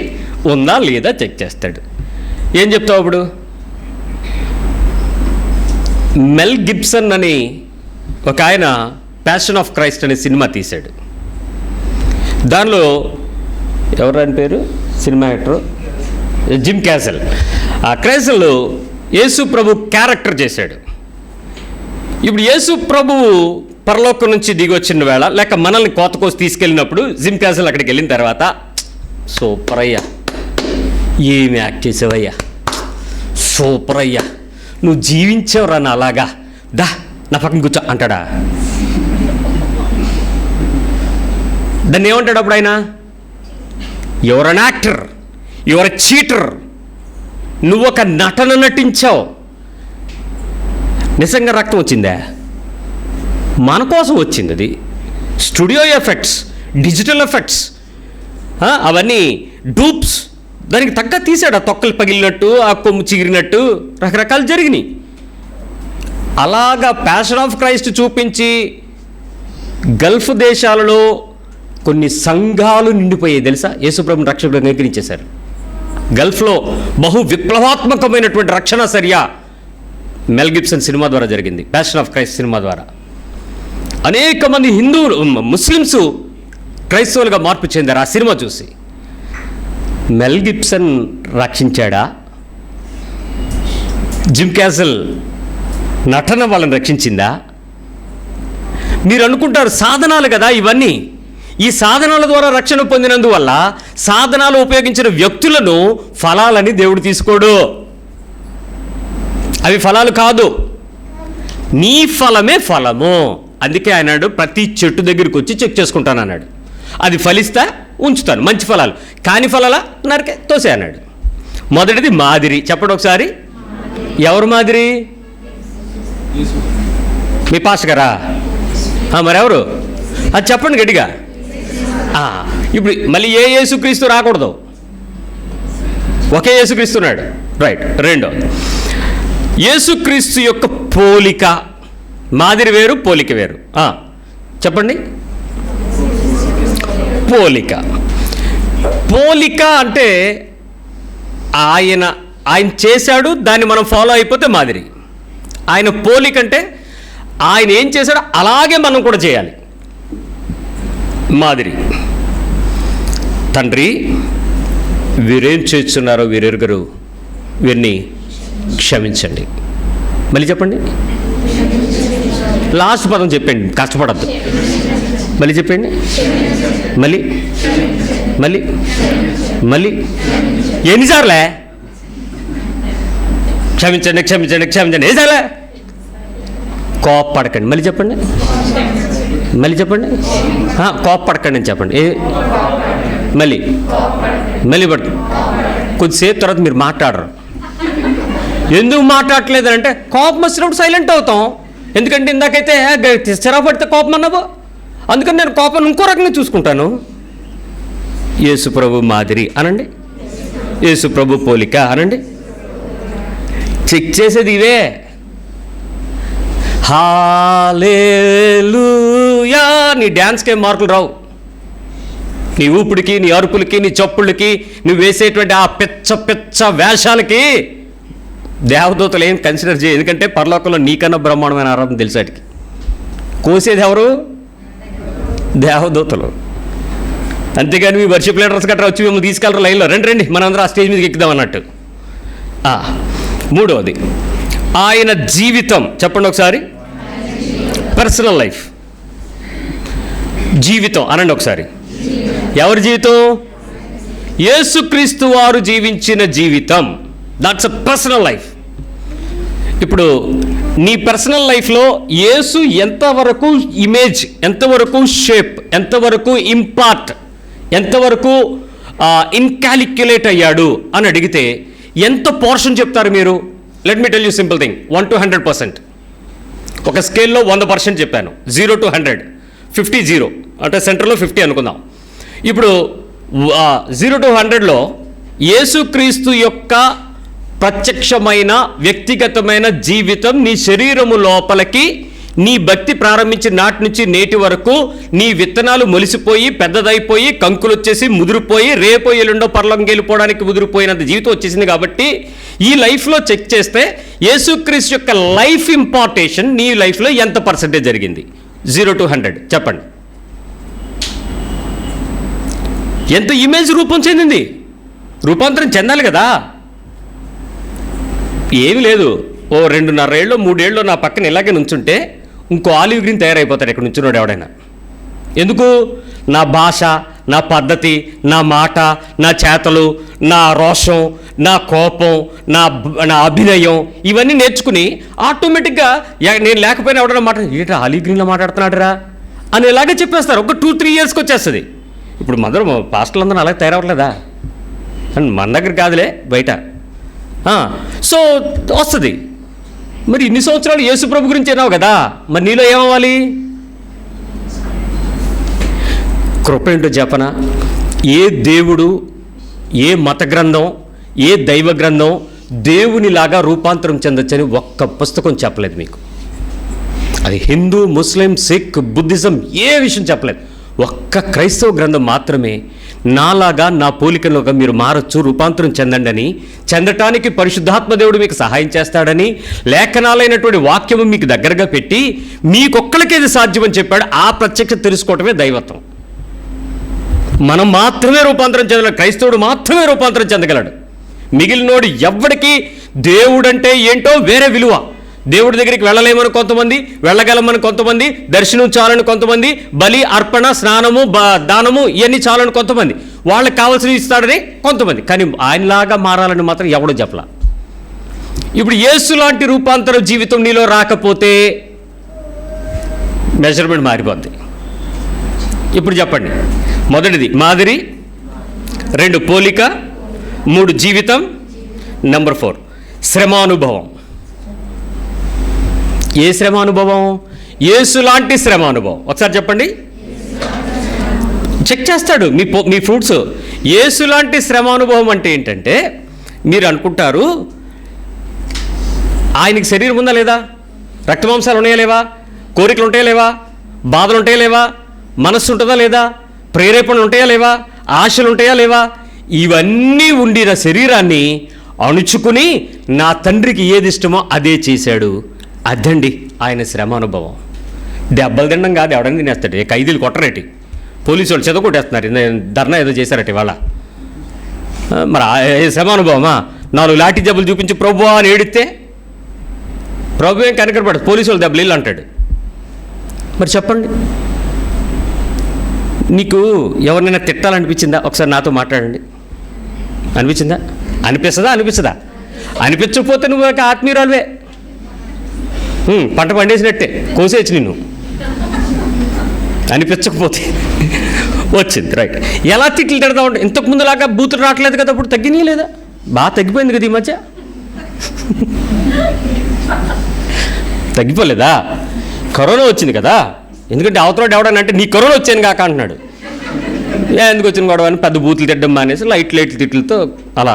ఉందా లేదా చెక్ చేస్తాడు. ఏం చెప్తావు అప్పుడు? మెల్ గిబ్సన్ అని ఒక ఆయన ప్యాషన్ ఆఫ్ క్రైస్ట్ అనే సినిమా తీశాడు. దానిలో ఎవరు అని పేరు, సినిమా యాక్టర్ జిమ్ క్యాసెల్. ఆ క్యాసెల్ యేసు ప్రభు క్యారెక్టర్ చేశాడు. ఇప్పుడు యేసు ప్రభువు పరలోకం నుంచి దిగి వచ్చిన వేళ, లేక మనల్ని కోత కోసి తీసుకెళ్ళినప్పుడు జిమ్ క్యాసెల్ అక్కడికి వెళ్ళిన తర్వాత, సూపర్ అయ్యా, ఏమి యాక్ట్ చేసావయ్యా, సూపర్ అయ్యా, నువ్వు జీవించావురా నా అలాగా, దా నా పక్కన కూర్చో అంటాడా? దాన్ని ఏమంటాడు అప్పుడు ఆయన? Your an actor, your cheater, నువ్వు ఒక నటన నటించావు. నిజంగా రక్తం వచ్చిందా? మన కోసం వచ్చింది. అది స్టూడియో ఎఫెక్ట్స్, డిజిటల్ ఎఫెక్ట్స్, అవన్నీ డూప్స్. దానికి తగ్గ తీసాడు. ఆ తొక్కలు పగిలినట్టు, ఆ కొమ్ము చిగిరినట్టు రకరకాలు జరిగినాయి. అలాగా ప్యాషన్ ఆఫ్ క్రైస్ట్ చూపించి గల్ఫ్ దేశాలలో కొన్ని సంఘాలు నిండిపోయాయి తెలుసా? యేసుప్రభుని రక్షకుడు అంగీకరించేశారు. గల్ఫ్లో బహు విప్లవాత్మకమైనటువంటి రక్షణ చర్య మెల్ గిబ్సన్ సినిమా ద్వారా జరిగింది. ప్యాషన్ ఆఫ్ క్రైస్ట్ సినిమా ద్వారా అనేక మంది హిందువులు, ముస్లిమ్స్ క్రైస్తవులుగా మార్పు చెందారు ఆ సినిమా చూసి. మెల్ గిబ్సన్ రక్షించాడా? జిమ్ క్యాసెల్ నటన వాళ్ళని రక్షించిందా? మీరు అనుకుంటారు సాధనాలు కదా ఇవన్నీ. ఈ సాధనాల ద్వారా రక్షణ పొందినందువల్ల సాధనాలు ఉపయోగించిన వ్యక్తులను ఫలాలని దేవుడు తీసుకోడు. అవి ఫలాలు కాదు, నీ ఫలమే ఫలము. అందుకే ఆయన ప్రతి చెట్టు దగ్గరికి వచ్చి చెక్ చేసుకుంటాను అన్నాడు. అది ఫలిస్తా ఉంచుతాను, మంచి ఫలాలు, కాని ఫలాల నరకే తోసే అన్నాడు. మొదటిది మాదిరి. చెప్పండి ఒకసారి. ఎవరు మాదిరి? మీ పాస్టర్ గారా? మరెవరు? అది చెప్పండి గట్టిగా. ఇప్పుడు మళ్ళీ ఏ యేసుక్రీస్తు రాకూడదు, ఒకే యేసుక్రీస్తున్నాడు. రైట్. రెండో, యేసుక్రీస్తు యొక్క పోలిక. మాదిరి వేరు, పోలిక వేరు. చెప్పండి. పోలిక. పోలిక అంటే ఆయన చేశాడు, దాన్ని మనం ఫాలో అయిపోతే మాదిరి. ఆయన పోలిక అంటే ఆయన ఏం చేశాడో అలాగే మనం కూడా చేయాలి, మాదిరి. తండ్రి, వీరేం చేస్తున్నారో వీరెరుగరు, వీరిని క్షమించండి. మళ్ళీ చెప్పండి. లాస్ట్ పదం చెప్పండి, కష్టపడద్దు. మళ్ళీ చెప్పండి. మళ్ళీ మళ్ళీ మళ్ళీ ఎన్నిసార్లే? క్షమించండి, క్షమించండి, క్షమించండి. ఏసార్లే? కోప్పడకండి. మళ్ళీ చెప్పండి. మళ్ళీ చెప్పండి. కోప్పడకండి అని చెప్పండి. మళ్ళీ మళ్ళీ పడు. కొద్దిసేపు తర్వాత మీరు మాట్లాడరు. ఎందుకు మాట్లాడట్లేదు అంటే కోపం వచ్చినప్పుడు సైలెంట్ అవుతాం. ఎందుకంటే ఇందాకైతే చిరా పడితే కోపం అన్నావు, అందుకని నేను కోపం ఇంకో రకంగా చూసుకుంటాను. యేసు ప్రభు మాదిరి అనండి, యేసు ప్రభు పోలిక అనండి. చెక్ చేసేది ఇవే. హల్లెలూయా. నీ డ్యాన్స్కి ఏం మార్కులు రావు. నీ ఊపిడికి, నీ అరుపులకి, నీ చప్పుళ్ళకి, నువ్వు వేసేటువంటి ఆ పిచ్చ పిచ్చ వేషాలకి దేవదూతలు ఏం కన్సిడర్ చేయ. ఎందుకంటే పరలోకంలో నీకన్నా బ్రహ్మాండమైన ఆరాధన తెలిసాటికి. కోసేది ఎవరు? దేవదూతలు. అంతేగాని మీ వర్షిప్ లీడర్స్ గట్రా వచ్చి మిమ్మల్ని తీసుకెళ్ళరు లైన్లో, రండి రండి మనందరం ఆ స్టేజ్ మీదకి ఎక్కుదాం అన్నట్టు. మూడవది, ఆయన జీవితం. చెప్పండి ఒకసారి. పర్సనల్ లైఫ్, జీవితం అనండి ఒకసారి. ఎవరి జీవితం? యేసుక్రీస్తు వారు జీవించిన జీవితం. That's a personal life. ఇప్పుడు నీ పర్సనల్ లైఫ్లో యేసు ఎంతవరకు ఇమేజ్, ఎంతవరకు షేప్, ఎంతవరకు ఇంపార్ట్, ఎంతవరకు ఇన్కాలిక్యులేట్ అయ్యాడు అని అడిగితే ఎంత పోర్షన్ చెప్తారు మీరు? Let me tell you simple thing. 1 to 100%. ఒక స్కేల్లో 100% చెప్పాను. 0 to 100, 50 0 అంటే సెంటర్లో 50 అనుకుందాం. ఇప్పుడు 0 to 100లో యేసుక్రీస్తు యొక్క ప్రత్యక్షమైన వ్యక్తిగతమైన జీవితం నీ శరీరము లోపలికి నీ భక్తి ప్రారంభించిన నాటి నుంచి నేటి వరకు నీ విత్తనాలు మొలిసిపోయి పెద్దదైపోయి కంకులు వచ్చేసి ముదిరిపోయి రేపో ఎల్లుండో పరలోకంకి వెళ్ళిపోవడానికి ముదిరిపోయినంత జీవితం వచ్చేసింది. కాబట్టి ఈ లైఫ్లో చెక్ చేస్తే యేసుక్రీస్తు యొక్క లైఫ్ ఇంపార్టేషన్ నీ లైఫ్లో ఎంత పర్సెంటేజ్ జరిగింది? 0 to 100 చెప్పండి. ఎంత ఇమేజ్ రూపం చెందింది? రూపాంతరం చెందాలి కదా. ఏమి లేదు, ఓ 2.5 ఏళ్ళు 3 ఏళ్ళు నా పక్కన ఇలాగే నుంచుంటే ఇంకో ఆలివ్ గ్రీన్ తయారైపోతాడు ఇక్కడ నుంచున్నాడు ఎవడైనా. ఎందుకు? నా భాష, నా పద్ధతి, నా మాట, నా చేతలు, నా రోషం, నా కోపం, నా అభినయం ఇవన్నీ నేర్చుకుని ఆటోమేటిక్గా నేను లేకపోయినా ఎవడన్నా ఏంటో ఆలివ్ గ్రీన్లో మాట్లాడుతున్నాడురా అని ఇలాగే చెప్పేస్తారు. ఒక 2-3 ఇయర్స్కి వచ్చేస్తుంది. ఇప్పుడు అందరం పాస్టర్లు అందరూ అలాగే తయారవట్లేదా? మన దగ్గర కాదులే, బయట. సో వస్తుంది. మరి ఇన్ని సంవత్సరాలు యేసు ప్రభు గురించి విన్నావు కదా, మరి నీలో ఏమవ్వాలి? కృప ఏంటో చెప్పనా? ఏ దేవుడు, ఏ మత గ్రంథం, ఏ దైవ గ్రంథం దేవునిలాగా రూపాంతరం చెందొచ్చని ఒక్క పుస్తకం చెప్పలేదు మీకు. అది హిందూ, ముస్లిం, సిక్, బుద్ధిజం ఏ విషయం చెప్పలేదు. ఒక్క క్రైస్తవ గ్రంథం మాత్రమే నాలాగా నా పోలికలోగా మీరు మారచ్చు, రూపాంతరం చెందండి అని, చెందటానికి పరిశుద్ధాత్మ దేవుడు మీకు సహాయం చేస్తాడని, లేఖనాలైనటువంటి వాక్యము మీకు దగ్గరగా పెట్టి మీకొక్కడికేది సాధ్యమని చెప్పాడు. ఆ ప్రత్యక్షత తెలుసుకోవటమే దైవత్వం. మనం మాత్రమే రూపాంతరం చెందగలడు, క్రైస్తవుడు మాత్రమే రూపాంతరం చెందగలడు. మిగిలినోడు ఎవ్వడికి దేవుడంటే ఏంటో వేరే విలువ. దేవుడి దగ్గరికి వెళ్ళలేమని కొంతమంది, వెళ్ళగలమని కొంతమంది, దర్శనం చాలని కొంతమంది, బలి, అర్పణ, స్నానము, దానము ఇవన్నీ చాలని కొంతమంది, వాళ్ళకి కావాల్సినవి ఇస్తాడని కొంతమంది. కానీ ఆయనలాగా మారాలని మాత్రం ఎవడో చెప్పలా. ఇప్పుడు యేసు లాంటి రూపాంతర జీవితం నీలో రాకపోతే మెజర్మెంట్ మారిపోద్ది. ఇప్పుడు చెప్పండి. మొదటిది మాదిరి, 2 పోలిక, 3 జీవితం, నెంబర్ 4 శ్రమానుభవం. ఏ శ్రమానుభవం? యేసు లాంటి శ్రమానుభవం. ఒకసారి చెప్పండి. చెక్ చేస్తాడు మీ ఫ్రూట్స్. యేసు లాంటి శ్రమానుభవం అంటే ఏంటంటే, మీరు అనుకుంటారు ఆయనకి శరీరం ఉందా లేదా, రక్తమాంసాలు ఉన్నాయా లేవా, కోరికలు ఉంటాయా లేవా, బాధలు ఉంటాయా లేవా, మనస్సు ఉంటుందా లేదా, ప్రేరేపణలు ఉంటాయా లేవా, ఆశలు ఉంటాయా లేవా, ఇవన్నీ ఉండిన శరీరాన్ని అణుచుకుని నా తండ్రికి ఏది ఇష్టమో అదే చేశాడు. అదండి ఆయన శ్రమానుభవం. దెబ్బలు తినడం కాదు, ఎవడని తినేస్తాడు. ఖైదీలు కొట్టరేటి, పోలీసు వాళ్ళు చెదకొట్టేస్తున్నారు, ధర్నా ఏదో చేశారట ఇవాళ. మరి శ్రమానుభవమా? 4 లాఠీ దెబ్బలు చూపించి ప్రభు అని ఏడిస్తే ప్రభు ఏం కనకరపడదు, పోలీసు వాళ్ళు దెబ్బలు ఇల్లు అంటాడు. మరి చెప్పండి, నీకు ఎవరినైనా తిట్టాలనిపించిందా? ఒకసారి నాతో మాట్లాడండి. అనిపించిందా? అనిపిస్తుందా? అనిపించకపోతే నువ్వు ఒక ఆత్మీయురాలువే, పంట పండేసినట్టే, కోసేయచ్చు నిన్ను. అనిపించకపోతే వచ్చింది, రైట్. ఎలా తిట్లు తిడతా ఉంటాయి? ఇంతకు ముందులాగా బూతులు రావట్లేదు కదా, అప్పుడు తగ్గినాయి లేదా? బాగా తగ్గిపోయింది కదా ఈ మధ్య. తగ్గిపోలేదా? కరోనా వచ్చింది కదా, ఎందుకంటే అవతల ఎవడనంటే నీ కరోనా వచ్చాను కాక అంటున్నాడు. ఎందుకు వచ్చిన గొడవ అని పెద్ద బూతులు తిట్టడం మానేసి లైట్ తిట్లతో అలా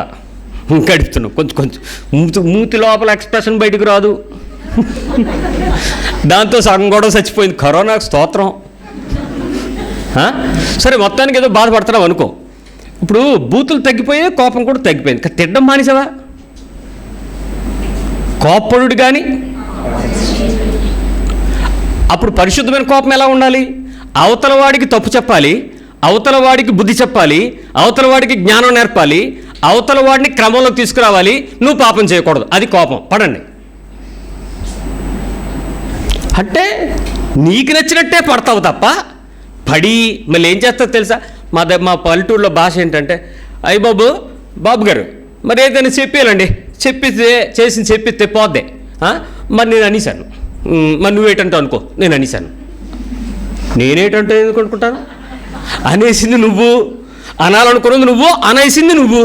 గడుపుతున్నాం. కొంచెం మూతి లోపల ఎక్స్ప్రెషన్ బయటకు రాదు, దాంతో సగం గొడవ చచ్చిపోయింది. కరోనా స్తోత్రం. సరే, మొత్తానికి ఏదో బాధపడుతున్నావు అనుకో. ఇప్పుడు బూతులు తగ్గిపోయాయి, కోపం కూడా తగ్గిపోయింది. తిట్టడం మానేసావా? కోపడుడు కానీ అప్పుడు పరిశుద్ధమైన కోపం ఎలా ఉండాలి? అవతల వాడికి తప్పు చెప్పాలి, అవతల వాడికి బుద్ధి చెప్పాలి, అవతల వాడికి జ్ఞానం నేర్పాలి, అవతల వాడిని క్రమంలోకి తీసుకురావాలి. నువ్వు పాపం చేయకూడదు, అది కోపం. పడండి నీకు నచ్చినట్టే పడతావు తప్ప పడి మళ్ళీ ఏం చేస్తావు తెలుసా? మా పల్లెటూరులో భాష ఏంటంటే, అయ్య బాబు గారు మరి ఏదైనా చెప్పేయాలండి, చెప్పిస్తే పోద్దే. మరి నేను అనేసాను, మరి నువ్వేటంటే అనుకో, నేను అనేసాను. నేనేటంటే ఎందుకు అనుకుంటాను? అనేసింది నువ్వు, అనాలనుకున్నది నువ్వు, అనేసింది నువ్వు.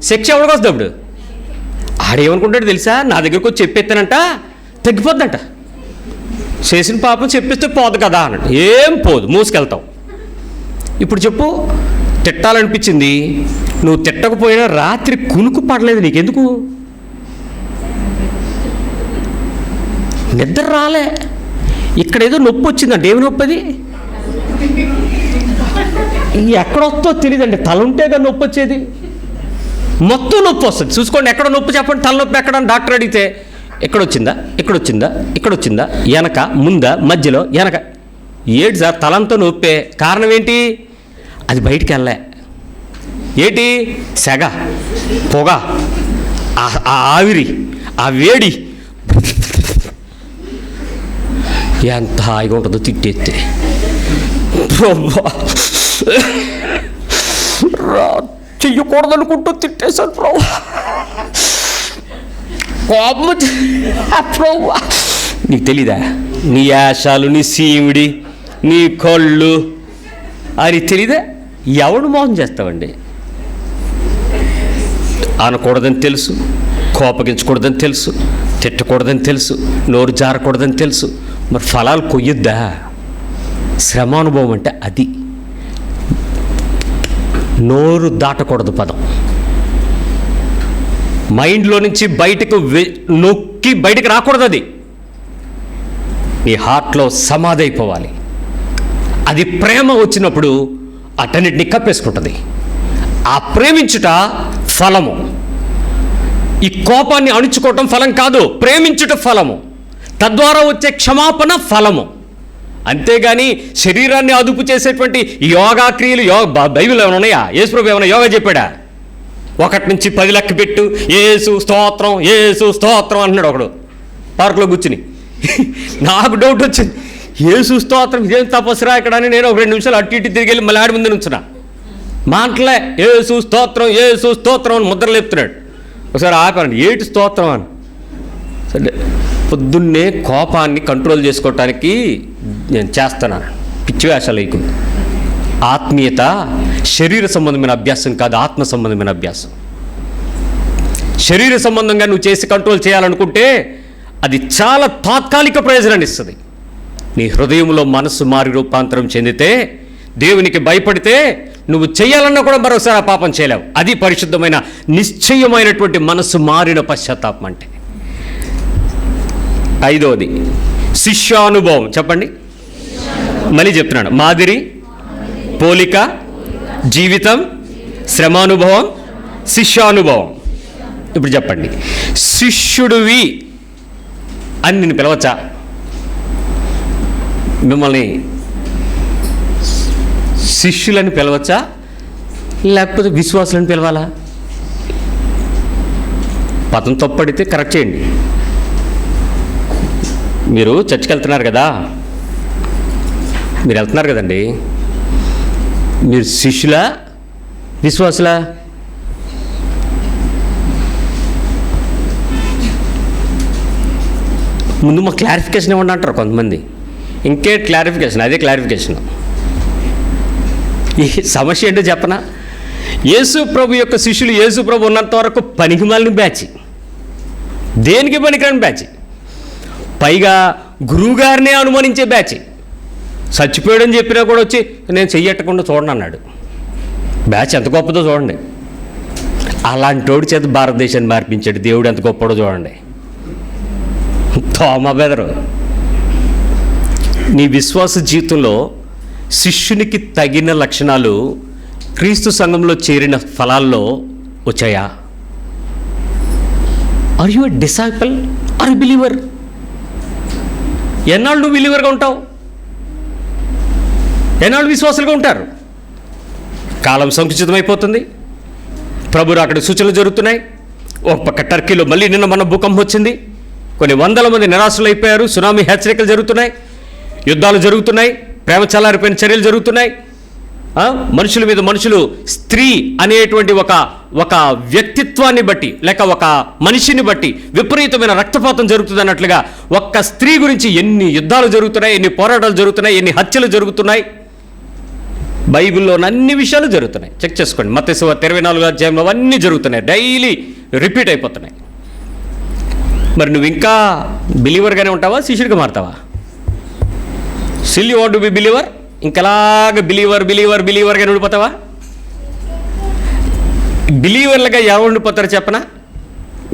శిక్ష ఎవరికి వస్తుంది అప్పుడు? ఆడేమనుకుంటాడు తెలుసా? నా దగ్గరకు వచ్చి చెప్పేస్తానంట తగ్గిపోద్దంట. చేసిన పాపం చెప్పిస్తే పోదు కదా అన్నాడు. ఏం పోదు, మూసుకెళ్తావు. ఇప్పుడు చెప్పు, తిట్టాలనిపించింది, నువ్వు తిట్టకపోయినా రాత్రి కునుకు పడలేదు, నీకెందుకు? నిద్ర రాలే, ఇక్కడేదో నొప్పి వచ్చిందంటే ఏమి నొప్పి? అది ఎక్కడొస్తో తెలియదండి. తల ఉంటే కదా నొప్పి వచ్చేది, మొత్తం నొప్పి వస్తుంది. చూసుకోండి, ఎక్కడ నొప్పి చెప్పండి, తలనొప్పి ఎక్కడ అని డాక్టర్ అడిగితే ఇక్కడొచ్చిందా, వెనక, ముందా, మధ్యలో, వెనక. ఏడు సార్ తలంతో నొప్పే. కారణం ఏంటి? అది బయటికి వెళ్ళే. ఏంటి? సెగ, పొగ, ఆ ఆవిరి, ఆ వేడి ఎంత హాయిగా ఉంటుందో తిట్టేస్తే. చెయ్యకూడదనుకుంటూ తిట్టేశాను ప్రభు. నీకు తెలీదా? నీ యాశాలు, నీ సీమిడి, నీ కళ్ళు అది తెలీదా? ఎవడు మోసం చేస్తావండి? అనకూడదని తెలుసు, కోపగించకూడదని తెలుసు, తిట్టకూడదని తెలుసు, నోరు జారకూడదని తెలుసు, మరి ఫలాలు కొయ్యొద్దా? శ్రమానుభవం అంటే అది. నోరు దాటకూడదు పదం, మైండ్లో నుంచి బయటకు నొక్కి బయటకు రాకూడదు. అది నీ హార్ట్లో సమాధి అయిపోవాలి. అది ప్రేమ వచ్చినప్పుడు అటన్నిటిని కప్పేసుకుంటుంది. ఆ ప్రేమించుట ఫలము. ఈ కోపాన్ని అణుచుకోవటం ఫలం కాదు, ప్రేమించుట ఫలము. తద్వారా వచ్చే క్షమాపణ ఫలము. అంతేగాని శరీరాన్ని అదుపు చేసేటువంటి యోగా క్రియలు బైబిల్ ఏమైనా ఉన్నాయా? యేసుప్రభు ఏమైనా యోగా చెప్పాడా? 1 నుంచి 10 లెక్క పెట్టు, యేసు స్తోత్రం, యేసు స్తోత్రం అంటున్నాడు ఒకడు పార్కులో కూర్చుని. నాకు డౌట్ వచ్చింది, యేసు స్తోత్రం ఇదేం తపస్సురా ఇక్కడ అని నేను 2 నిమిషాలు అటు ఇటు తిరిగి వెళ్ళి మళ్ళీ ఆడి ముందు నుంచున్నా. మాటలే యేసు స్తోత్రం అని ముద్ర లేపుతున్నాడు. ఒకసారి ఆపానండి, ఏటి స్తోత్రం అని. సరే, పొద్దున్నే కోపాన్ని కంట్రోల్ చేసుకోవటానికి నేను చేస్తున్నాను. పిచ్చి వేషాలు లేకుండా. ఆత్మీయత శరీర సంబంధమైన అభ్యాసం కాదు, ఆత్మ సంబంధమైన అభ్యాసం. శరీర సంబంధంగా నువ్వు చేసి కంట్రోల్ చేయాలనుకుంటే అది చాలా తాత్కాలిక ప్రయోజనాన్ని ఇస్తుంది. నీ హృదయంలో మనస్సు మారి రూపాంతరం చెందితే దేవునికి భయపడితే నువ్వు చేయాలన్నా కూడా మరోసారి ఆ పాపం చేయలేవు. అది పరిశుద్ధమైన నిశ్చయమైనటువంటి మనసు మారిన పశ్చాత్తాపం అంటే. ఐదవది శిష్యానుభవం. చెప్పండి, మళ్ళీ చెప్తున్నాను. మాదిరి, పోలిక, జీవితం, శ్రమానుభవం, శిష్యానుభవం. ఇప్పుడు చెప్పండి, శిష్యుడివి అని నేను పిలవచ్చా? మిమ్మల్ని శిష్యులని పిలవచ్చా, లేకపోతే విశ్వాసులని పిలవాలా? పదం తప్పడితే కరెక్ట్ చేయండి. మీరు చర్చికి వెళ్తున్నారు కదా, మీరు వెళ్తున్నారు కదండి, మీరు శిష్యులా విశ్వాసులా? ముందు మా క్లారిఫికేషన్ ఇవ్వండి అంటారు కొంతమంది. ఇంకే క్లారిఫికేషన్, అదే క్లారిఫికేషన్. ఈ సమస్య ఏంటో చెప్పనా? యేసు ప్రభు యొక్క శిష్యులు యేసు ప్రభు ఉన్నంత వరకు పనికిమాలిన బ్యాచ్, దేనికి పనికిరాని బ్యాచ్, పైగా గురువుగారినే అనుమానించే బ్యాచ్. చచ్చిపోయాడని చెప్పినా కూడా వచ్చి నేను చెయ్యట్టకుండా చూడండి అన్నాడు. బ్యాచ్ ఎంత గొప్పదో చూడండి. అలాంటోడి చేత భారతదేశాన్ని మార్పించాడు దేవుడు, ఎంత గొప్పడో చూడండి. తోమ బెదరు. నీ విశ్వాస జీవితంలో శిష్యునికి తగిన లక్షణాలు క్రీస్తు సంఘంలో చేరిన ఫలాల్లో వచ్చాయా? Are you a disciple or believer? ఎన్నాళ్ళు నువ్వు బిలీవర్గా ఉంటావు? ఎన్నాళ్ళు విశ్వాసులుగా ఉంటారు? కాలం సంకుచితమైపోతుంది. ప్రభు అక్కడ సూచనలు జరుగుతున్నాయి. ఒక పక్క టర్కీలో మళ్ళీ నిన్న మన భూకంపం వచ్చింది. కొన్ని వందల మంది నిరాశలు అయిపోయారు. సునామీ హెచ్చరికలు జరుగుతున్నాయి, యుద్ధాలు జరుగుతున్నాయి, ప్రేమ చల్లారిపోయిన చర్యలు జరుగుతున్నాయి. మనుషుల మీద మనుషులు స్త్రీ అనేటువంటి ఒక వ్యక్తిత్వాన్ని బట్టి లేక ఒక మనిషిని బట్టి విపరీతమైన రక్తపాతం జరుగుతుంది అన్నట్లుగా ఒక్క స్త్రీ గురించి ఎన్ని యుద్ధాలు జరుగుతున్నాయి, ఎన్ని పోరాటాలు జరుగుతున్నాయి, ఎన్ని హత్యలు జరుగుతున్నాయి. బైబిల్లోని అన్ని విషయాలు జరుగుతున్నాయి. చెక్ చేసుకోండి. మత్తయి సువార్త 24వ అధ్యాయంలో అవన్నీ జరుగుతున్నాయి, డైలీ రిపీట్ అయిపోతున్నాయి. మరి నువ్వు ఇంకా బిలీవర్గానే ఉంటావా, శిష్యుడిగా మారుతావా? Still you want to be believer? ఇంకలాగా బిలీవర్గా ఉండిపోతావా? బిలీవర్లుగా ఎవరు ఉండిపోతారో చెప్పనా?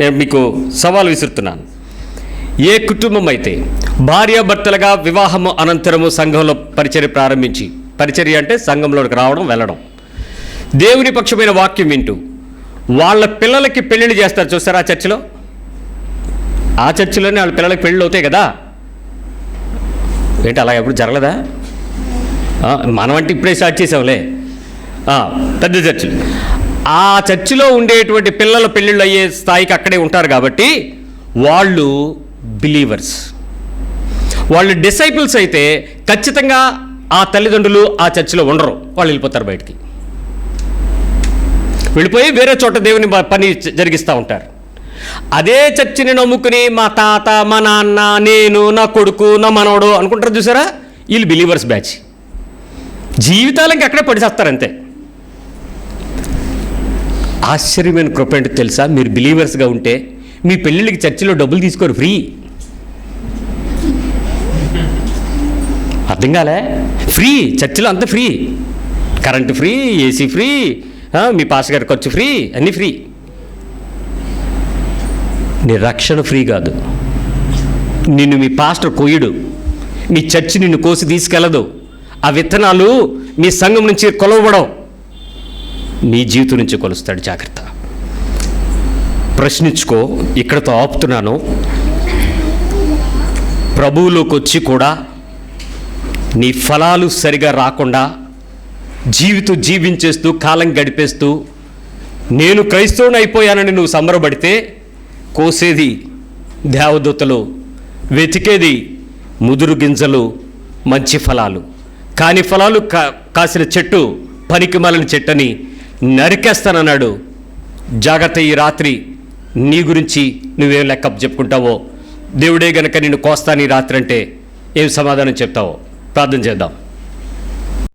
నేను మీకు సవాల్ విసురుతున్నాను. ఏ కుటుంబం అయితే భార్యాభర్తలుగా వివాహము అనంతరము సంఘంలో పరిచర్య ప్రారంభించి, పరిచర్య అంటే సంఘంలోకి రావడం వెళ్ళడం, దేవుని పక్షమైన వాక్యం వింటూ వాళ్ళ పిల్లలకి పెళ్ళిళ్ళు చేస్తారు చూస్తారా? ఆ చర్చిలోనే వాళ్ళ పిల్లలకి పెళ్ళిళ్ళు అవుతాయి కదా. ఏంటి అలా ఎప్పుడు జరగలేదా? మనం అంటే ఇప్పుడే స్టార్ట్ చేసాంలే. పెద్ద చర్చిలు, ఆ చర్చిలో ఉండేటువంటి పిల్లల పెళ్ళిళ్ళు అయ్యే స్థాయికి అక్కడే ఉంటారు కాబట్టి వాళ్ళు బిలీవర్స్. వాళ్ళు డిసైపుల్స్ అయితే ఖచ్చితంగా ఆ తల్లిదండ్రులు ఆ చర్చిలో ఉండరు, వాళ్ళు వెళ్ళిపోతారు బయటికి. వెళ్ళిపోయి వేరే చోట దేవుని పని జరిగిస్తూ ఉంటారు. అదే చర్చిని నమ్ముకుని మా తాత, మా నాన్న, నేను, నా కొడుకు, నా మనవడు అనుకుంటారు చూసారా? వీళ్ళు బిలీవర్స్ బ్యాచ్. జీవితాలకి అక్కడే పడిచేస్తారు అంతే. ఆశ్చర్యమైన కృప ఏంటో తెలుసా? మీరు బిలీవర్స్గా ఉంటే మీ పెళ్ళిళ్ళకి చర్చిలో డబ్బులు తీసుకోరు, ఫ్రీ. అర్థం కాలే? ఫ్రీ. చర్చిలో అంతా free. Current free, AC free, మీ పాస్టర్ గారి ఖర్చు ఫ్రీ, అన్నీ ఫ్రీ. నీ రక్షణ ఫ్రీ కాదు. నిన్ను మీ పాస్టర్ కొయ్యడు, మీ చర్చి నిన్ను కోసి తీసుకెళ్ళదు. ఆ విత్తనాలు మీ సంఘం నుంచి కొలవబడవు, నీ జీవితం నుంచి కొలుస్తాడు. జాగ్రత్త. ప్రశ్నించుకో. ఇక్కడతో ఆపుతున్నాను. ప్రభువులోకి వచ్చి కూడా నీ ఫలాలు సరిగా రాకుండా జీవించేస్తూ కాలం గడిపేస్తూ నేను క్రైస్తవుని అయిపోయానని నువ్వు సంబరపడితే కోసేది దేవదూతలు, వెతికేది ముదురు గింజలు, మంచి ఫలాలు. కాని ఫలాలు కాసిన చెట్టు పనికి మాలిన చెట్టని నరికేస్తానన్నాడు. జాగ్రత్త. ఈ రాత్రి నీ గురించి నువ్వేం లెక్క చెప్పుకుంటావో, దేవుడే గనక నిన్ను కోస్తాను ఈ రాత్రి అంటే ఏం సమాధానం చెప్తావో ప్రార్థన చేద్దాం.